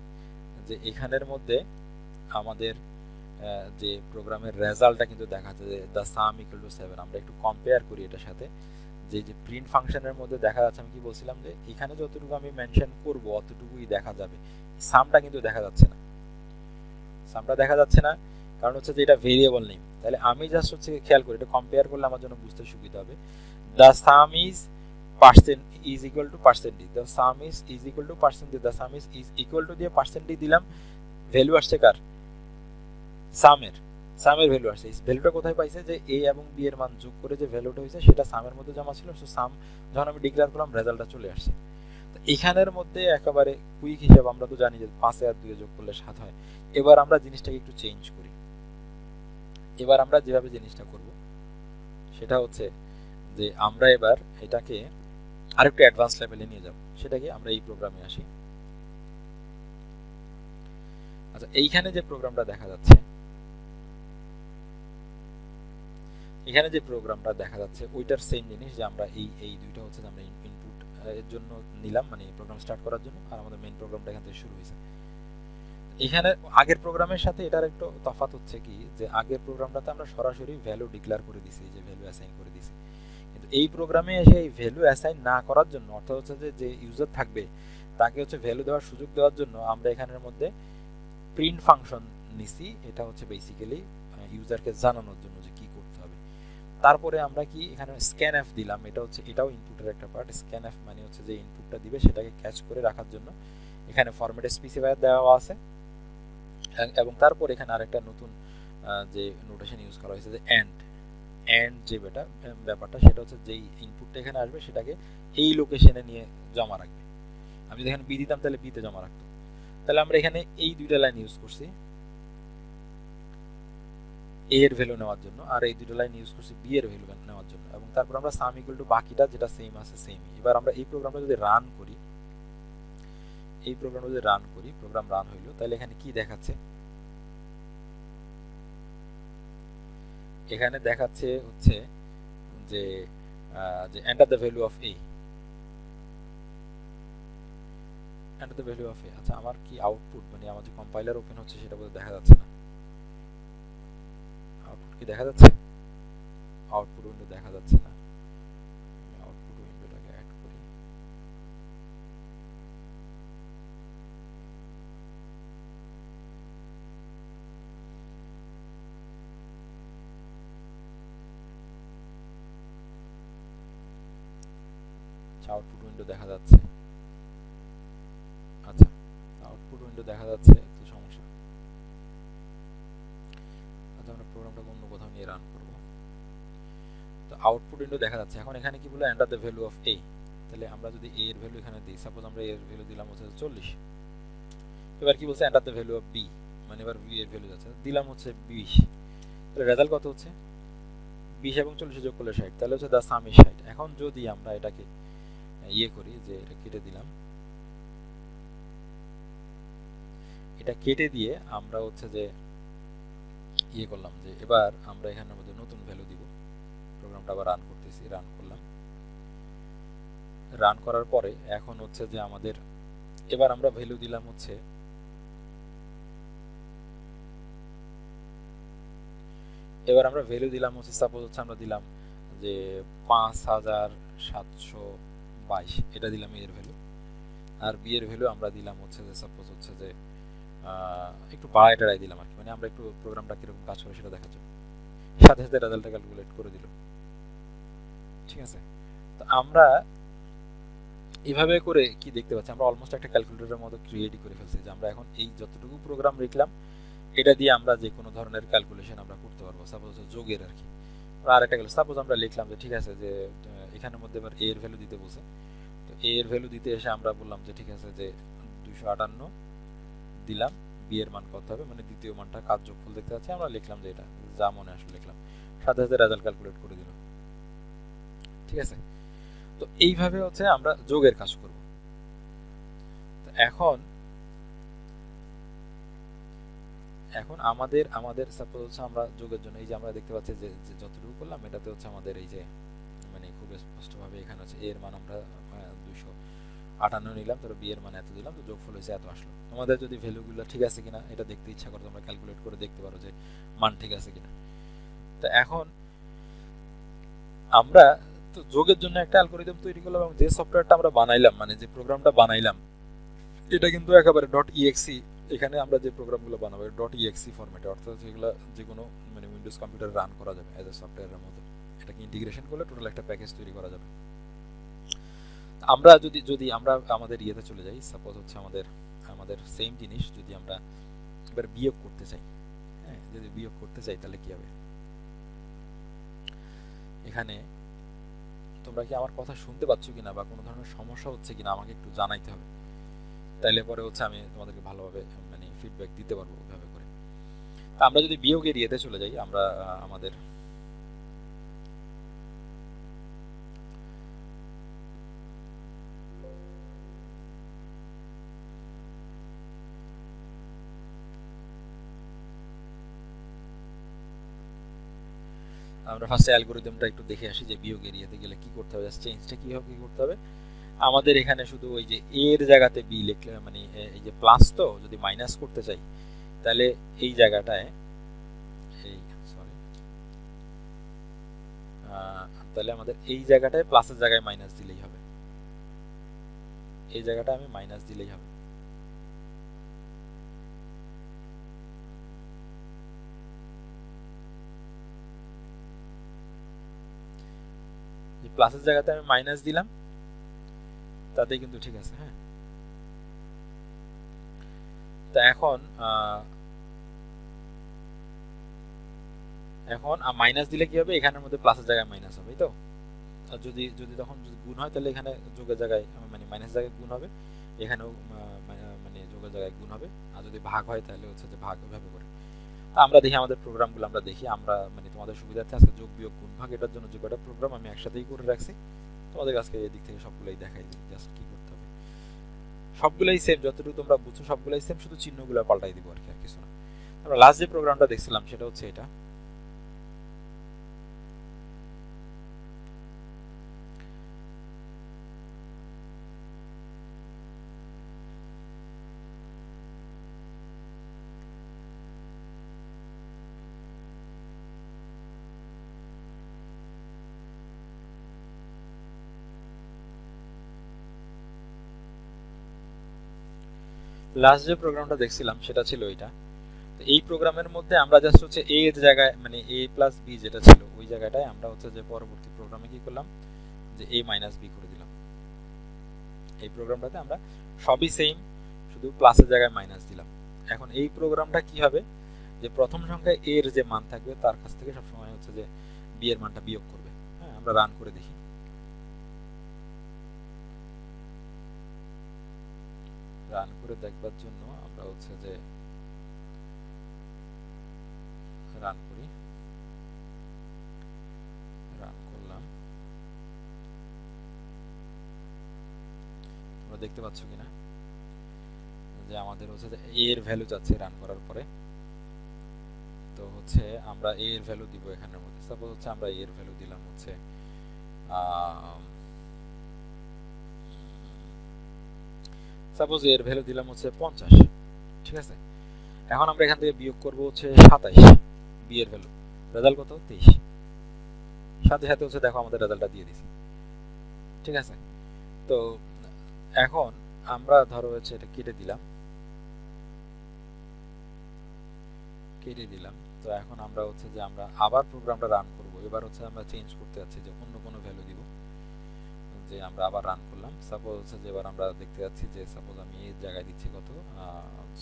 যে এখানের মধ্যে আমাদের যে প্রোগ্রামের রেজাল্টটা কিন্তু দেখা যাচ্ছে যে দ্য সাম ইকুয়াল টু 7। আমরা একটু কম্পেয়ার করি এটার সাথে, যে যে প্রিন্ট ফাংশনের মধ্যে দেখা যাচ্ছে আমি কি বলছিলাম যে এখানে যতটুকু আমি মেনশন করব অতটুকুই দেখা যাবে, সামটা কিন্তু দেখা যাচ্ছে না, সামটা দেখা যাচ্ছে না কারণ হচ্ছে যে এটা ভেরিয়েবল নেই। তাহলে আমি জাস্ট হচ্ছে খেয়াল করি, এটা কম্পেয়ার করলে আমার জন্য বুঝতে সুবিধা হবে। The some is percent is equal to percentage, the some is equal to percentage, the some is equal to দিয়ে পার্সেন্টেজ দিলাম, ভ্যালু আসছে কার, সামের, সামের ভ্যালু আসছে। এই ভ্যালুটা কোথায় পাইছে, যে এ এবং বি এর মান যোগ করে যে ভ্যালুটা হয়েছে সেটা সামের মধ্যে জমা ছিল, সো সাম যখন আমি ডিক্লেয়ার করলাম রেজাল্টটা চলে আসছে। তো এখানের মধ্যে একেবারে কুইক হিসাব আমরা তো জানি যে 5 আর 2 যোগ করলে 7 হয়। এবার আমরা জিনিসটাকে একটু চেঞ্জ করি, এবার আমরা যেভাবে জিনিসটা করব সেটা হচ্ছে যে আমরা এবার এটাকে আরেকটু অ্যাডভান্স লেভেলে নিয়ে যাব, সেটা কি আমরা এই প্রোগ্রামে আসি। আচ্ছা এইখানে যে প্রোগ্রামটা দেখা যাচ্ছে, এখানে যে প্রোগ্রামটা দেখা যাচ্ছে ওইটার সেম জিনিস, যে আমরা এই দুইটা হচ্ছে আমরা ইনপুট এর জন্য নিলাম, মানে প্রোগ্রাম স্টার্ট করার জন্য, আর আমাদের মেইন প্রোগ্রামটা এখান থেকে শুরু হয়েছে। এখানে আগের প্রোগ্রামের সাথে এটার একটু তফাৎ হচ্ছে কি, যে আগের প্রোগ্রামটাতে আমরা সরাসরি ভ্যালু ডিক্লেয়ার করে দিছি, যে ভ্যালু অ্যাসাইন করে দিছি, কিন্তু এই প্রোগ্রামে এসে এই ভ্যালু অ্যাসাইন না করার জন্য, অর্থাৎ হচ্ছে যে ইউজার থাকবে তাকে হচ্ছে ভ্যালু দেওয়ার সুযোগ দেওয়ার জন্য আমরা এখানের মধ্যে প্রিন্ট ফাংশন নিছি। এটা হচ্ছে বেসিক্যালি ইউজারকে জানানোর জন্য যে কি করতে হবে। তারপরে আমরা কি এখানে স্ক্যানএফ দিলাম, এটা হচ্ছে এটাও ইনপুটের একটা পার্ট। স্ক্যানএফ মানে হচ্ছে যে ইনপুটটা দিবে সেটাকে ক্যাচ করে রাখার জন্য এখানে ফরম্যাট স্পেসিফায়ার দেওয়া আছে, এবং তারপর এখানে আরেকটা নতুন যে নোটেশন ইউজ করা হয়েছে যে এন্ড যে ব্যাপারটা, সেটা হচ্ছে যেই ইনপুটটা এখানে আসবে সেটাকে এই লোকেশনে নিয়ে জমা রাখবে। আমি যদি এখানে বি দিতাম তাহলে বি তে জমা রাখতো। তাহলে আমরা এখানে এই দুইটা লাইন ইউজ করছি এ এর ভ্যালু নেওয়ার জন্য, আর এই দুটো লাইন ইউজ করছি বি এর ভ্যালু নেওয়ার জন্য, এবং তারপর আমরা সাম ইকুয়াল টু বাকিটা যেটা সেম আছে সেমই। এবার আমরা এই প্রোগ্রামটা যদি রান করি, এই প্রোগ্রামটা যদি রান করি, প্রোগ্রাম রান হইলো, তাহলে এখানে কি দেখাচ্ছে, এখানে দেখাচ্ছে হচ্ছে যে enter the value of a, enter the value of a. আচ্ছা আমার কি আউটপুট, মানে আমার যে কম্পাইলার ওপেন হচ্ছে সেটা বোধহয় দেখা যাচ্ছে না, আউটপুট কি দেখা যাচ্ছে, আউটপুট উইন্ডো দেখা যাচ্ছে না, আউটপুট উইন্ডোটাকে অ্যাড করি। আউটপুট উইন্ডো দেখা যাচ্ছে, আচ্ছা আউটপুট উইন্ডো দেখা যাচ্ছে, তো সমস্যা। আচ্ছা আমরা প্রোগ্রামটা অন্য কোথাও নিয়ে রান করব। তো আউটপুট উইন্ডো দেখা যাচ্ছে। এখন এখানে কি বলে এন্টার দ্য ভ্যালু অফ এ, তাহলে আমরা যদি এ এর ভ্যালু এখানে দিই, সাপোজ আমরা এ এর ভ্যালু দিলাম হচ্ছে 40, এবার কি বলছে enter the value of B, মানে এবার বি এর ভ্যালু যাচ্ছে, দিলাম হচ্ছে 20, তাহলে রেজাল্ট কত হচ্ছে 20 এবং 40 যোগ করলে 60, তাহলে হচ্ছে দা সাম ইজ 60। এখন যদি আমরা এটাকে ইয়ে করি, যে এটা কেটে দিলাম, এটা কেটে দিয়ে আমরা হচ্ছে যে ইয়ে করলাম, যে এবার আমরা এখানের মধ্যে নতুন ভ্যালু দিব, প্রোগ্রামটা আবার রান করতেছি, রান করলাম, রান করার পরে এখন হচ্ছে যে আমাদের এবার আমরা ভ্যালু দিলাম হচ্ছে সাপোজ হচ্ছে আমরা দিলাম যে 5722, এটা দিলাম এর ভ্যালু, আর বি এর ভ্যালু আমরা দিলাম হচ্ছে যে সাপোজ হচ্ছে যে একটু বাড়াই টাড়াই দিলাম আর কি, মানে আমরা একটু প্রোগ্রামটা কিরকম কাজ করে সেটা দেখার জন্য, সাথে সাথে রেজাল্টটা ক্যালকুলেট করে দিল। ঠিক আছে, তো আমরা এভাবে করে কি দেখতে পাচ্ছি, আমরা অলমোস্ট একটা ক্যালকুলেটরের মতো ক্রিয়েটই করে ফেলছি, যে আমরা এখন এই যতটুকু প্রোগ্রাম লিখলাম এটা দিয়ে আমরা যে কোনো ধরনের ক্যালকুলেশন আমরা করতে পারবো। সাপোজ যোগের আর কি, আর একটা গেল, সাপোজ আমরা লিখলাম যে ঠিক আছে যে এখানের মধ্যে এবার এ এর ভ্যালু দিতে বলছে, তো এ এর ভ্যালু দিতে এসে আমরা বললাম যে ঠিক আছে যে 258 দিলাম, বি এর মান কত হবে, মানে দ্বিতীয় মানটা কাজ যোগফল দেখতে পাচ্ছি, আমরা লিখলাম যে এটা যা মনে আসলে লিখলাম, সাথে সাথে রেজাল্ট ক্যালকুলেট করে দিল। ঠিক আছে, তো এইভাবে হচ্ছে আমরা যোগের কাজ করব। এখন এখন আমাদের আমাদের সাপোজ হচ্ছে আমরা যোগের জন্য এই যে আমরা দেখতে পাচ্ছি যে যতটুকু করলাম এটাতে হচ্ছে আমাদের এই যে মানে খুব স্পষ্টভাবে এখানে হচ্ছে এর মান আমরা 258 নিলাম, ধরো বি এর মান এত দিলাম, তো যোগফল হয়েছে এত আসলো। তোমাদের যদি ভ্যালুগুলো ঠিক আছে কিনা এটা দেখতে ইচ্ছা করে তোমরা ক্যালকুলেট করে দেখতে পারো যে মান ঠিক আছে কিনা। তো এখন আমরা তো যোগের জন্য একটা অ্যালগরিদম তৈরি করলাম, এবং যে সফটওয়্যারটা আমরা বানাইলাম, মানে যে প্রোগ্রামটা বানাইলাম, এটা কিন্তু একেবারে .exe, এখানে আমরা যে প্রোগ্রামগুলো বানাবো .exe ফরম্যাটে, অর্থাৎ যেগুলো যে কোনো মানে উইন্ডোজ কম্পিউটারে রান করা যাবে অ্যাজ এ সফটওয়্যারের মতো, এটাকে ইন্টিগ্রেশন করলে টোটাল একটা প্যাকেজ তৈরি করা যাবে। আমরা যদি যদি আমরা আমাদের ইয়েতে চলে যাই, সাপোজ হচ্ছে আমাদের আমাদের সেম জিনিস যদি আমরা এবার বিয়োগ করতে চাই, হ্যাঁ যদি বিয়োগ করতে চাই তাহলে কি হবে, এখানে তোমরা কি আমার কথা শুনতে পাচ্ছ কিনা বা কোনো ধরনের সমস্যা হচ্ছে কিনা আমাকে একটু জানাইতে হবে, তাইলে পরে হচ্ছে আমি তোমাদেরকে ভালোভাবে মানে ফিডব্যাক দিতে পারবো ওইভাবে করে। আমরা যদি বিয়োগের ইয়েতে চলে যাই, আমরা আমাদের আমরা ফার্স্টে অ্যালগরিদমটা একটু দেখে আসি যে বিয়োগ এরিয়াতে গেলে কি করতে হবে, জাস্ট চেঞ্জটা কিভাবে কি করতে হবে। আমাদের এখানে শুধু ওই যে এর জায়গাতে বি লিখলে, মানে এই যে প্লাস, তো যদি মাইনাস করতে চাই তাহলে এই জায়গাটায় এই সরি তাহলে আমাদের এই জায়গাটায় প্লাসের জায়গায় মাইনাস দিলেই হবে, এই জায়গাটা আমি মাইনাস দিলেই হবে। প্লাসের জায়গাতে আমি মাইনাস দিলাম, তাতে কিন্তু ঠিক আছে। হ্যাঁ, তা এখন এখন মাইনাস দিলে কি হবে, এখানের মধ্যে প্লাসের জায়গায় মাইনাস হবে, তো যদি যদি তখন যদি গুণ হয় তাহলে এখানে যোগের জায়গায় মানে মাইনাস জায়গায় গুণ হবে, এখানেও মানে যোগের জায়গায় গুণ হবে, আর যদি ভাগ হয় তাহলে হচ্ছে যে ভাগ এভাবে করে। আমরা দেখি আমাদের প্রোগ্রামগুলো আমরা দেখি, আমরা মানে তোমাদের সুবিধার্থে আজকে যোগ বিয়োগ গুণ ভাগ এটার জন্য যে কটা প্রোগ্রাম আমি একসাথেই করে রাখছি, তোমাদের আজকে এদিক থেকে সবগুলোই দেখাই দিই জাস্ট কি করতে হবে। সবগুলোই সেম, যতটুকু তোমরা বুঝছো সবগুলোই সেম, শুধু চিহ্নগুলো পাল্টাই দিব আর কি, আর কিছু না। আমরা লাস্ট যে প্রোগ্রামটা দেখছিলাম সেটা হচ্ছে এটা। লাস্ট যে প্রোগ্রামটা দেখছিলাম সেটা ছিল এটা। তো এই প্রোগ্রামের মধ্যে আমরা জাস্ট হচ্ছে এ এর জায়গায় মানে a প্লাস বি যেটা ছিল ওই জায়গাটায় আমরা হচ্ছে যে পরবর্তী প্রোগ্রামে কি করলাম, যে a মাইনাস বি করে দিলাম। এই প্রোগ্রামটাতে আমরা সবই সেম, শুধু প্লাসের জায়গায় মাইনাস দিলাম। এখন এই প্রোগ্রামটা কি হবে, যে প্রথম সংখ্যায় a এর যে মান থাকবে তার কাছ থেকে সবসময় হচ্ছে যে b এর মানটা বিয়োগ করবে। হ্যাঁ, আমরা রান করে দেখি। রান করে দেখবার জন্য আমরা হচ্ছে যে রান করি, রান করলাম, তোমরা দেখতে পাচ্ছ কিনা যে আমাদের হচ্ছে যে a এর ভ্যালু যাচ্ছে রান করার পরে। তো হচ্ছে আমরা a এর ভ্যালু দিব এখানের মধ্যে, সাপোজ হচ্ছে আমরা a এর ভ্যালু দিলাম হচ্ছে সাপোজ এর ভ্যালু দিলাম হচ্ছে 50। ঠিক আছে, এখন আমরা এখান থেকে বিয়োগ করব হচ্ছে 27, বি এর ভ্যালু, রেজাল্ট কত 23, সাথে সাথে হচ্ছে দেখো আমাদের রেজাল্টটা দিয়ে দিছি। ঠিক আছে, তো এখন আমরা ধরো হচ্ছে এটা কেটে দিলাম, কেটে দিলাম। তো এখন আমরা হচ্ছে যে আমরা আবার প্রোগ্রামটা রান করব। এবার হচ্ছে আমরা চেঞ্জ করতে যাচ্ছি যে অন্য কোনো ভ্যালু দিব, যে আমরা আবার রান করলাম। সাপোজ হচ্ছে যে এবার আমরা দেখতে যাচ্ছি যে সাপোজ আমি এই জায়গায় দিচ্ছি কত,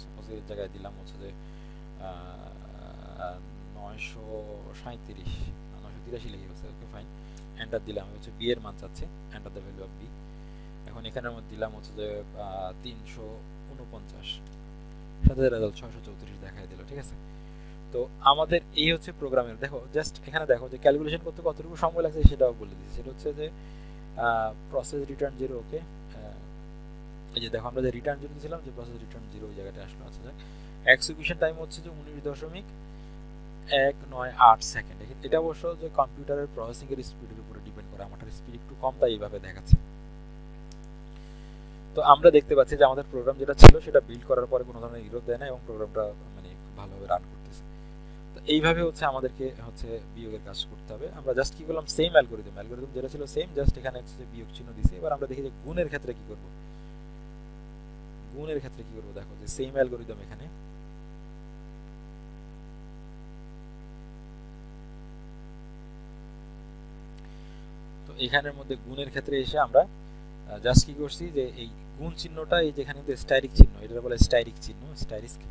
সাপোজ এই জায়গায় দিলাম হচ্ছে যে 937 983 লেগে গেছে। ওকে ফাইন, এন্টার দিলাম। হচ্ছে বি এর মান চাচ্ছে, enter the value of B. এখন এখানের মধ্যে দিলাম হচ্ছে যে 349, সাথে রেজাল্ট 634 দেখাই দিল। ঠিক আছে, তো আমাদের এই হচ্ছে প্রোগ্রামের, দেখো জাস্ট এখানে দেখো যে ক্যালকুলেশন করতে কতটুকু সময় লাগছে সেটাও বলে দিচ্ছি। সেটা হচ্ছে যে প্রসেস রিটার্ন 0, ওকে। এই যে দেখো আমরা যে রিটার্ন 0 দিয়েছিলাম, যে প্রসেস রিটার্ন 0 ওই জায়গাটা আসলো। আচ্ছা, এক্সিকিউশন টাইম হচ্ছে যে 19.198 সেকেন্ড। এটা অবশ্য যে কম্পিউটারের প্রসেসিং এর স্পিডের উপরে ডিপেন্ড করে, আমাদের স্পিড একটু কম, তাই এইভাবে দেখাচ্ছে। তো আমরা দেখতে পাচ্ছি যে আমাদের প্রোগ্রাম যেটা ছিল সেটা বিল্ড করার পরে কোনো ধরনের এরর দেয় না এবং প্রোগ্রামটা মানে ভালোভাবে রান করতেছে। তো এইভাবে হচ্ছে আমাদেরকে হচ্ছে বিয়োগের কাজ করতে হবে। আমরা জাস্ট কি করলাম, সেম অ্যালগরিদম যেটা ছিল সেম, জাস্ট এখানে হচ্ছে যে বিয়োগ চিহ্ন দিছি। এবার আমরা দেখি যে গুণের ক্ষেত্রে কি করব। দেখো যে সেম অ্যালগরিদম এখানে, তো এখানের মধ্যে গুণের ক্ষেত্রে এসে আমরা জাস্ট কি করছি যে এই গুণ চিহ্নটা, এই যেখানে স্টাইরিক চিহ্ন, এটা বলে স্টাইরিক চিহ্ন, স্টাইরিস্ক।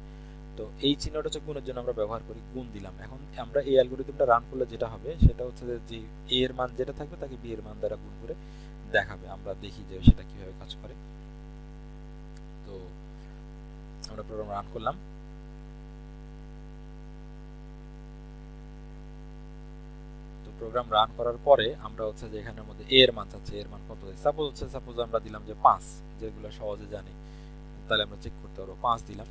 তো এই চিহ্নটা হচ্ছে গুণের জন্য আমরা ব্যবহার করি, গুণ দিলাম। এখন আমরা এই অ্যালগরিদমটা রান করলে যেটা হবে সেটা হচ্ছে যে এ এর মান যেটা থাকবে তাকে বি এর মান দ্বারা গুণ করে দেখাবে। আমরা দেখি যে সেটা কিভাবে কাজ করে। তো আমরা প্রোগ্রাম রান করলাম। তো প্রোগ্রাম রান করার পরে আমরা হচ্ছে যে এখানের মধ্যে এ এর মান চাচ্ছে, এর মান কত, সাপোজ আমরা দিলাম যে 5, যেগুলো সহজে জানি, তাহলে আমরা চেক করতে পারবো। 5 দিলাম।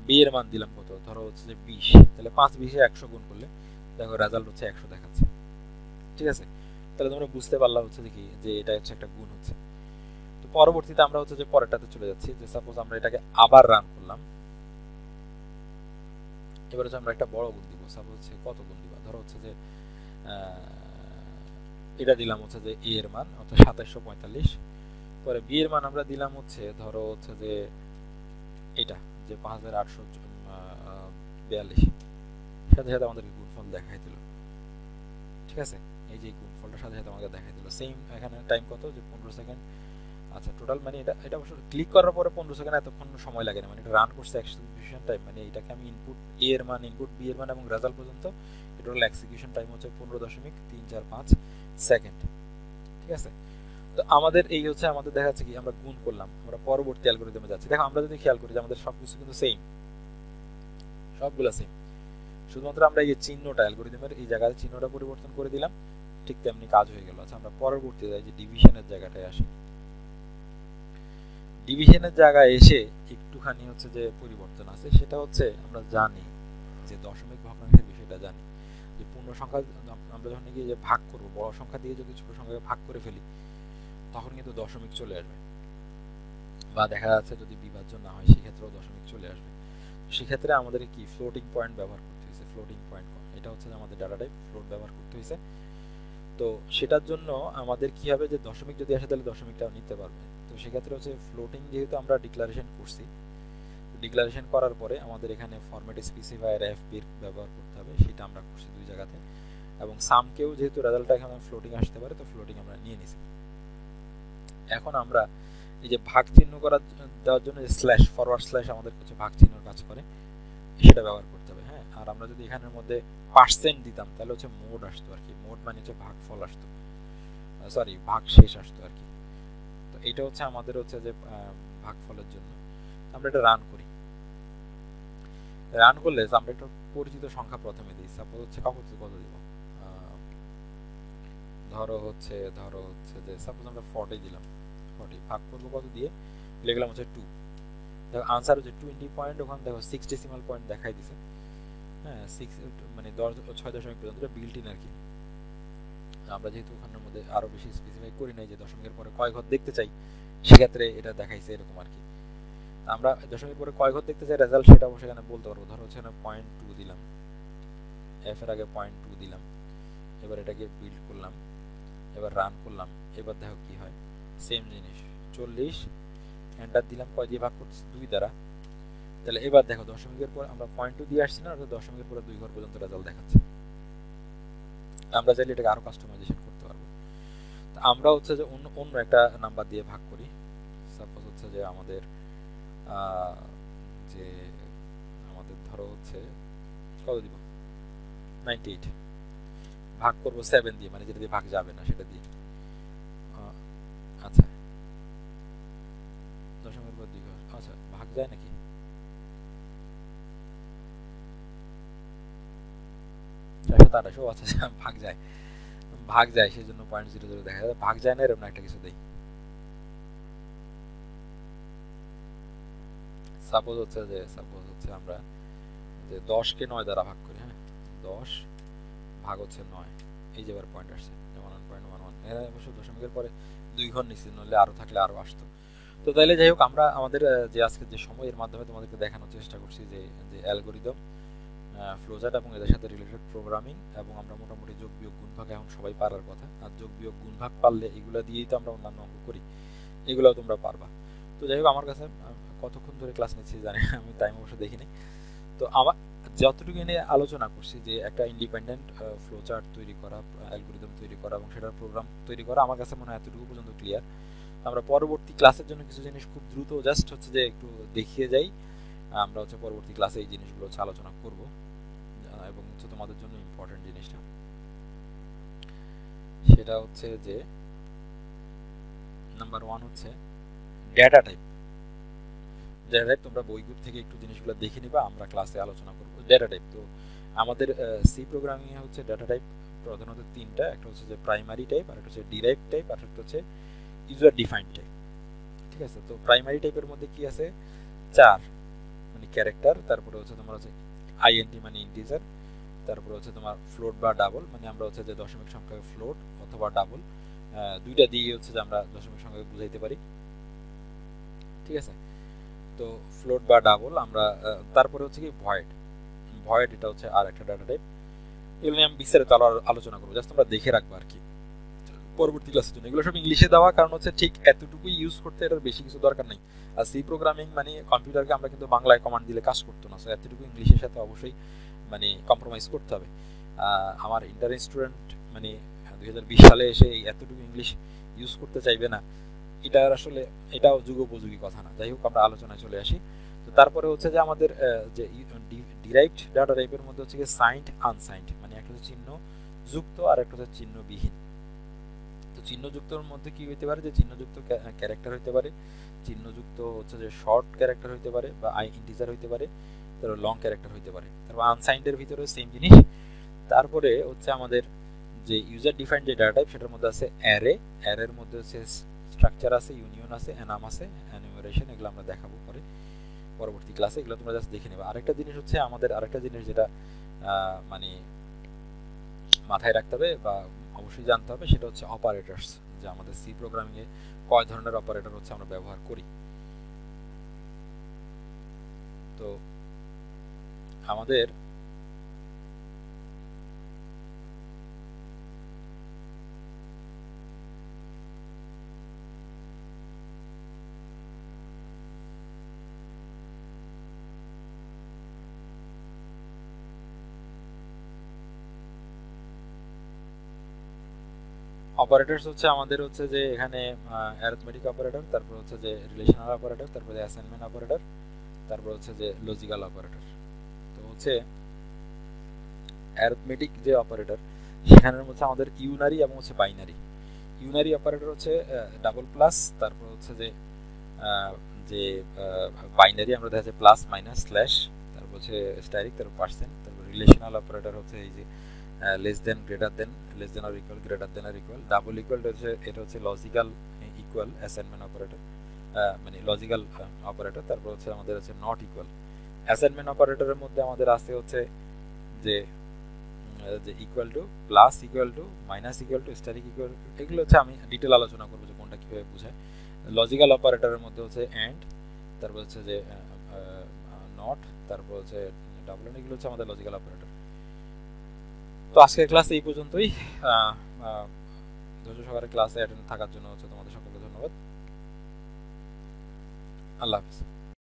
বি এর মান দিলাম কত, ধরো হচ্ছে যে 20, তাহলে 5 20 100 গুণ করলে দেখো রেজাল্ট হচ্ছে 100 দেখাচ্ছে। ঠিক আছে, তাহলে তোমরা বুঝতে পারলা হচ্ছে দেখি যে এটা হচ্ছে একটা গুণ হচ্ছে। তো পরবর্তীতে আমরা হচ্ছে যে পরেরটাতে চলে যাচ্ছি, যে সাপোজ আমরা এটাকে আবার রান করলাম। এবার হচ্ছে আমরা একটা বড় গুণ দিব। সাপোজ হচ্ছে কত গুণ দিবা, ধরো হচ্ছে যে এটা দিলাম হচ্ছে যে এ এর মান অর্থাৎ 2745, পরে বি এর মান আমরা দিলাম হচ্ছে ধরো হচ্ছে যে এটা যে 5842, সাথে সাথে আমাদের গুণফল দেখাই দিল। ঠিক আছে, এই যে গুণফলটার সাথে সাথে আমাদের দেখাই দিল। সেম এখানে টাইম কত, যে 15 সেকেন্ড। আচ্ছা, টোটাল মানে এটা অবশ্য ক্লিক করার পরে 15 সেকেন্ড, এতক্ষণ সময় লাগে না, মানে এটা রান করছে এক্সিকিউশন টাইম, মানে এটাকে আমি ইনপুট এ এর মান, ইনপুট বি এর মান এবং রেজাল্ট পর্যন্ত টোটাল এক্সিকিউশন টাইম হচ্ছে 15.345 সেকেন্ড। ঠিক আছে, তো আমাদের এই হচ্ছে আমাদের দেখা যাচ্ছে কি আমরা গুণ করলাম। আমরা পরবর্তী অ্যালগরিদমে যাচ্ছি। দেখো আমরা যদি খেয়াল করি যে আমাদের সবকিছু কিন্তু সেম, সবগুলা সেম, শুধুমাত্র আমরা এই চিহ্নটা অ্যালগরিদমের এই জায়গায় চিহ্নটা পরিবর্তন করে দিলাম, ঠিক তেমনি কাজ হয়ে গেল। আচ্ছা, আমরা পরবর্তী যাই যে ডিভিশনের জায়গাটায় আসি। ডিভিশনের জায়গায় এসে একটুখানি হচ্ছে যে পরিবর্তন আছে, সেটা হচ্ছে আমরা জানি যে দশমিক ভগ্নাংশের বিষয়টা জানি, যে পূর্ণ সংখ্যা আমরা যখন গিয়ে যে ভাগ করব, বড় সংখ্যা দিয়ে যদি ছোট সংখ্যাকে ভাগ করে ফেলি তখন কিন্তু দশমিক চলে আসবে, বা দেখা যাচ্ছে যদি বিভাজ্য না হয় সেক্ষেত্রেও দশমিক চলে আসবে। সেক্ষেত্রে আমাদের কি ফ্লোটিং পয়েন্ট ব্যবহার করতে হয়েছে। ফ্লোটিং পয়েন্ট এটা হচ্ছে আমাদের ডাটা টাইপ ফ্লোট ব্যবহার করতে হয়েছে। তো সেটার জন্য আমাদের কি হবে, যে দশমিক যদি আসে তাহলে দশমিকটাও নিতে পারবে। তো সেক্ষেত্রে হচ্ছে ফ্লোটিং যেহেতু আমরা ডিক্লারেশন করছি, ডিক্লারেশন করার পরে আমাদের এখানে ফরম্যাট স্পেসিফায়ার এফবি ব্যবহার করতে হবে, সেটা আমরা করছি দুই জায়গাতে। এবং সামকেও যেহেতু রেজাল্টটা এখানে ফ্লোটিং আসতে পারে, তো ফ্লোটিং আমরা নিয়ে নিছি। এখন আমরা এই যে ভাগ চিহ্ন করার দেওয়ার জন্য যে স্ল্যাশ, ফরওয়ার্ড স্ল্যাশ আমাদের কাছে ভাগ চিহ্নের কাজ করে, সেটা ব্যবহার করতে হবে। হ্যাঁ, আর আমরা যদি এখানের মধ্যে পার্সেন্ট দিতাম তাহলে হচ্ছে মোড আসতো আর কি, মোড মানে হচ্ছে ভাগফল আসতো, সরি ভাগ শেষ আসতো আর কি। তো এটা হচ্ছে আমাদের হচ্ছে যে ভাগফলের জন্য। আমরা এটা রান করি। রান করলে আমরা একটা পরিচিত সংখ্যা প্রথমে দিই। সাপোজ হচ্ছে কত দিব, ধরো হচ্ছে যে সাপোজ আমরা 40 দিলাম। 40 ভাগ করবো কত দিয়ে, লিখলাম হচ্ছে 2। দেখো আনসার হচ্ছে 20 পয়েন্ট, ওখানে দেখো 6 ডেসিমাল পয়েন্ট দেখাই দিছে। হ্যাঁ, 6 মানে 6 দশমিক পর্যন্ত বিল্ট ইন আর কি। আমরা যেহেতু ওখানের মধ্যে আরো বেশি স্পেসিফাই করি নাই যে দশমিকের পরে কয় ঘর দেখতে চাই, সেক্ষেত্রে এটা দেখাইছে এরকম আর কি। আমরা দশমিকের পরে কয় ঘর দেখতে চাই রেজাল্ট, সেটা অবশ্যই এখানে বলতে পারবো। ধরো হচ্ছে 0.2 দিলাম, এফ এর আগে 0.2 দিলাম। এবার এটাকে বিল্ড করলাম, এবার রান করলাম। এবার দেখো কি হয়, সেম জিনিস 40, এন্টার দিলাম। কয় দিয়ে ভাগ করতেছি, 2 দ্বারা। তাহলে এবার দেখো দশমিকের পর আমরা পয়েন্ট দিয়ে আসছি না, অর্থাৎ দশমিকের পরে 2 ঘর পর্যন্ত রেজাল্ট দেখাচ্ছে। আমরা চাইলে এটাকে আরো কাস্টমাইজেশন করতে পারবো। তো আমরা হচ্ছে যে অন্য একটা নাম্বার দিয়ে ভাগ করি। সাপোজ হচ্ছে যে আমাদের যে আমাদের ধরো হচ্ছে কত দিব, 98 ভাগ করব 7 দিয়ে, মানে যেটা দিয়ে ভাগ যাবে না সেটা দিয়ে। আচ্ছা দশমিকের পর 2 ঘর, আচ্ছা ভাগ যায় নাকি? আচ্ছা ভাগ যায় সেই জন্য 0.00 দেখা যায়, ভাগ যায় না এরকম একটা কিছু দেই। সাপোজ হচ্ছে আমরা যে 10 কে 9 দ্বারা ভাগ করি, হ্যাঁ 10 ভাগ হচ্ছে 9, এই যে এবার পয়েন্ট আসছে 1.11। এর অবশ্য দশমিকের পরে 2 ঘর নিচে, নইলে আরো থাকলে আরো আসতো। তো তাইলে যাই হোক, আমরা আমাদের যে আজকে যে সময়ের মাধ্যমে তোমাদেরকে দেখানোর চেষ্টা করছি যে অ্যালগরিদম, ফ্লোচার্ট এবং এদের সাথে রিলেটেড প্রোগ্রামিং, এবং আমরা মোটামুটি যোগ বিয়োগ গুণ ভাগ এখন সবাই পারার কথা। আর যোগ বিয়োগ গুণ ভাগ পারলে এগুলা দিয়েই তো আমরা অন্যান্য অঙ্ক করি, এগুলাও তোমরা পারবা। তো যাই হোক, আমার কাছে কতক্ষণ ধরে ক্লাস নিচ্ছি জানি আমি টাইম অবশ্য দেখিনি। তো আমার যতটুকু নিয়ে আলোচনা করছি যে একটা ইন্ডিপেন্ডেন্ট ফ্লোচার্ট তৈরি করা, অ্যালগরিদম তৈরি করা এবং সেটার প্রোগ্রাম তৈরি করা, আমার কাছে মনে হয় এতটুকু পর্যন্ত ক্লিয়ার। আমরা পরবর্তী ক্লাসের জন্য কিছু জিনিস খুব দ্রুত জাস্ট হচ্ছে যে একটু দেখিয়ে যাই। আমরা হচ্ছে পরবর্তী ক্লাসে এই জিনিসগুলো হচ্ছে আলোচনা করব, এবং হচ্ছে তোমাদের জন্য ইম্পর্টেন্ট জিনিসটা সেটা হচ্ছে যে নাম্বার 1 হচ্ছে ডেটা টাইপ। ডেটা টাইপ তোমরা বইগুলো থেকে একটু জিনিসগুলো দেখে নিবা, আমরা ক্লাসে আলোচনা করব ডেটা টাইপ। তো আমাদের সি প্রোগ্রামিং এ হচ্ছে ডেটা টাইপ প্রধানত 3টা, একটা হচ্ছে যে প্রাইমারি টাইপ, আর একটা হচ্ছে ডিরাইভড টাইপ, আর একটা হচ্ছে ইউজার ডিফাইন্ড টাইপ। ঠিক আছে, তো প্রাইমারি টাইপের মধ্যে কি আছে, 4 মানে ক্যারেক্টার, তারপরে হচ্ছে তোমার হচ্ছে আইএনটি মানে ইন্টিজার, তারপরে হচ্ছে তোমার ফ্লোট বা ডাবল, মানে আমরা হচ্ছে যে দশমিক সংখ্যাকে ফ্লোট অথবা ডাবল দুইটা দিয়ে হচ্ছে যে আমরা দশমিক সংখ্যাকে বুঝাইতে পারি। ঠিক আছে, তো ফ্লোট বা ডাবল আমরা, তারপরে হচ্ছে কি ভয়েড, এটা হচ্ছে আর একটা ডাটা টাইপ। এগুলো নিয়ে আমি বিস্তারিত আলোচনা করবো, জাস্ট তোমরা দেখে রাখবো আর কি পরবর্তী ক্লাসের জন্য। এগুলো সব ইংলিশে দেওয়া, কারণ হচ্ছে ঠিক এতটুকুই ইউজ করতে, এটার বেশি কিছু দরকার নেই। আর সি প্রোগ্রামিং মানে কম্পিউটারকে আমরা কিন্তু বাংলায় কমান্ড দিলে কাজ করতো না, সো এতটুকু ইংলিশের সাথে অবশ্যই মানে কম্প্রোমাইজ করতে হবে। আমার ইন্টার স্টুডেন্ট মানে 2020 সালে এসে এতটুকু ইংলিশ ইউজ করতে চাইবে না, এটার আসলে এটাও যুগোপযোগী কথা না। যাই হোক, আমরা আলোচনায় চলে আসি। তো তারপরে হচ্ছে যে আমাদের যে ডিরাইভড ডাটা টাইপের মধ্যে হচ্ছে কি সাইন্ড আনসাইন্ড, মানে একটা হচ্ছে চিহ্ন যুক্ত আর একটা হচ্ছে চিহ্নবিহীন। তো চিহ্নযুক্তর মধ্যে কি হইতে পারে, যে চিহ্নযুক্ত ক্যারেক্টার হইতে পারে, চিহ্নযুক্ত হচ্ছে যে শর্ট ক্যারেক্টার হইতে পারে বা ইন্টিজার হইতে পারে, তারপর লং ক্যারেক্টার হইতে পারে। তারপর আনসাইন্ডের ভিতরে সেম জিনিস। তারপরে হচ্ছে আমাদের যে ইউজার ডিফাইন্ড যে ডাটা টাইপ, সেটার মধ্যে আছে অ্যারে, অ্যারের মধ্যে হচ্ছে স্ট্রাকচার আছে, ইউনিয়ন আছে, এনাম আছে, এনুমেরেশন, এগুলো আমরা দেখাবো পরে পরবর্তী ক্লাসে, এগুলো তোমরা জাস্ট দেখে নেবে। আরেকটা জিনিস হচ্ছে আমাদের আরেকটা জিনিস যেটা মানে মাথায় রাখতে হবে বা অবশ্যই জানতে হবে, সেটা হচ্ছে অপারেটরস, যে আমাদের সি প্রোগ্রামিং এ কয় ধরনের অপারেটর হচ্ছে আমরা ব্যবহার করি। তো আমাদের অপারেটরস হচ্ছে আমাদের হচ্ছে যে এখানে অ্যারিথমেটিক অপারেটর, তারপর হচ্ছে যে রিলেশনাল অপারেটর, তারপর যে অ্যাসাইনমেন্ট অপারেটর, তারপর হচ্ছে যে লজিক্যাল অপারেটর। তো হচ্ছে অ্যারিথমেটিক যে অপারেটর, সেখানের মধ্যে আমাদের ইউনারি এবং হচ্ছে বাইনারি। ইউনারি অপারেটর হচ্ছে ডাবল প্লাস, তারপর হচ্ছে যে যে বাইনারি আমরা দেখা যাচ্ছে প্লাস মাইনাস স্ল্যাশ, তারপর হচ্ছে স্ট্যাটিক, তারপর পার্সেন্ট। তারপর রিলেশনাল অপারেটর হচ্ছে এই যে less than, greater than, less than আর ইকুয়াল, গ্রেটার দেন আর ইকুয়াল। ডাবল ইকুয়াল হচ্ছে এটা হচ্ছে লজিক্যাল ইকুয়াল অ্যাসাইনমেন্ট অপারেটর, মানে লজিক্যাল অপারেটর। তারপর হচ্ছে আমাদের আছে নট ইকুয়াল। অ্যাসাইনমেন্ট অপারেটরের মধ্যে আমাদের আছে হচ্ছে যে equal to, plus equal to, minus equal to, static equal to, এগুলো হচ্ছে আমি ডিটেল আলোচনা করবো যে কোনটা কিভাবে বোঝায়। লজিক্যাল অপারেটরের মধ্যে হচ্ছে এন্ড, তারপর হচ্ছে যে নট, তারপর হচ্ছে ডাবল, এগুলো হচ্ছে আমাদের লজিক্যাল অপারেটর। তো আজকের ক্লাস এই পর্যন্তই। ধৈর্য সহকারে ক্লাসে অ্যাটেন্ড থাকার জন্য হচ্ছে তোমাদের সকলকে ধন্যবাদ। আল্লাহ হাফিজ।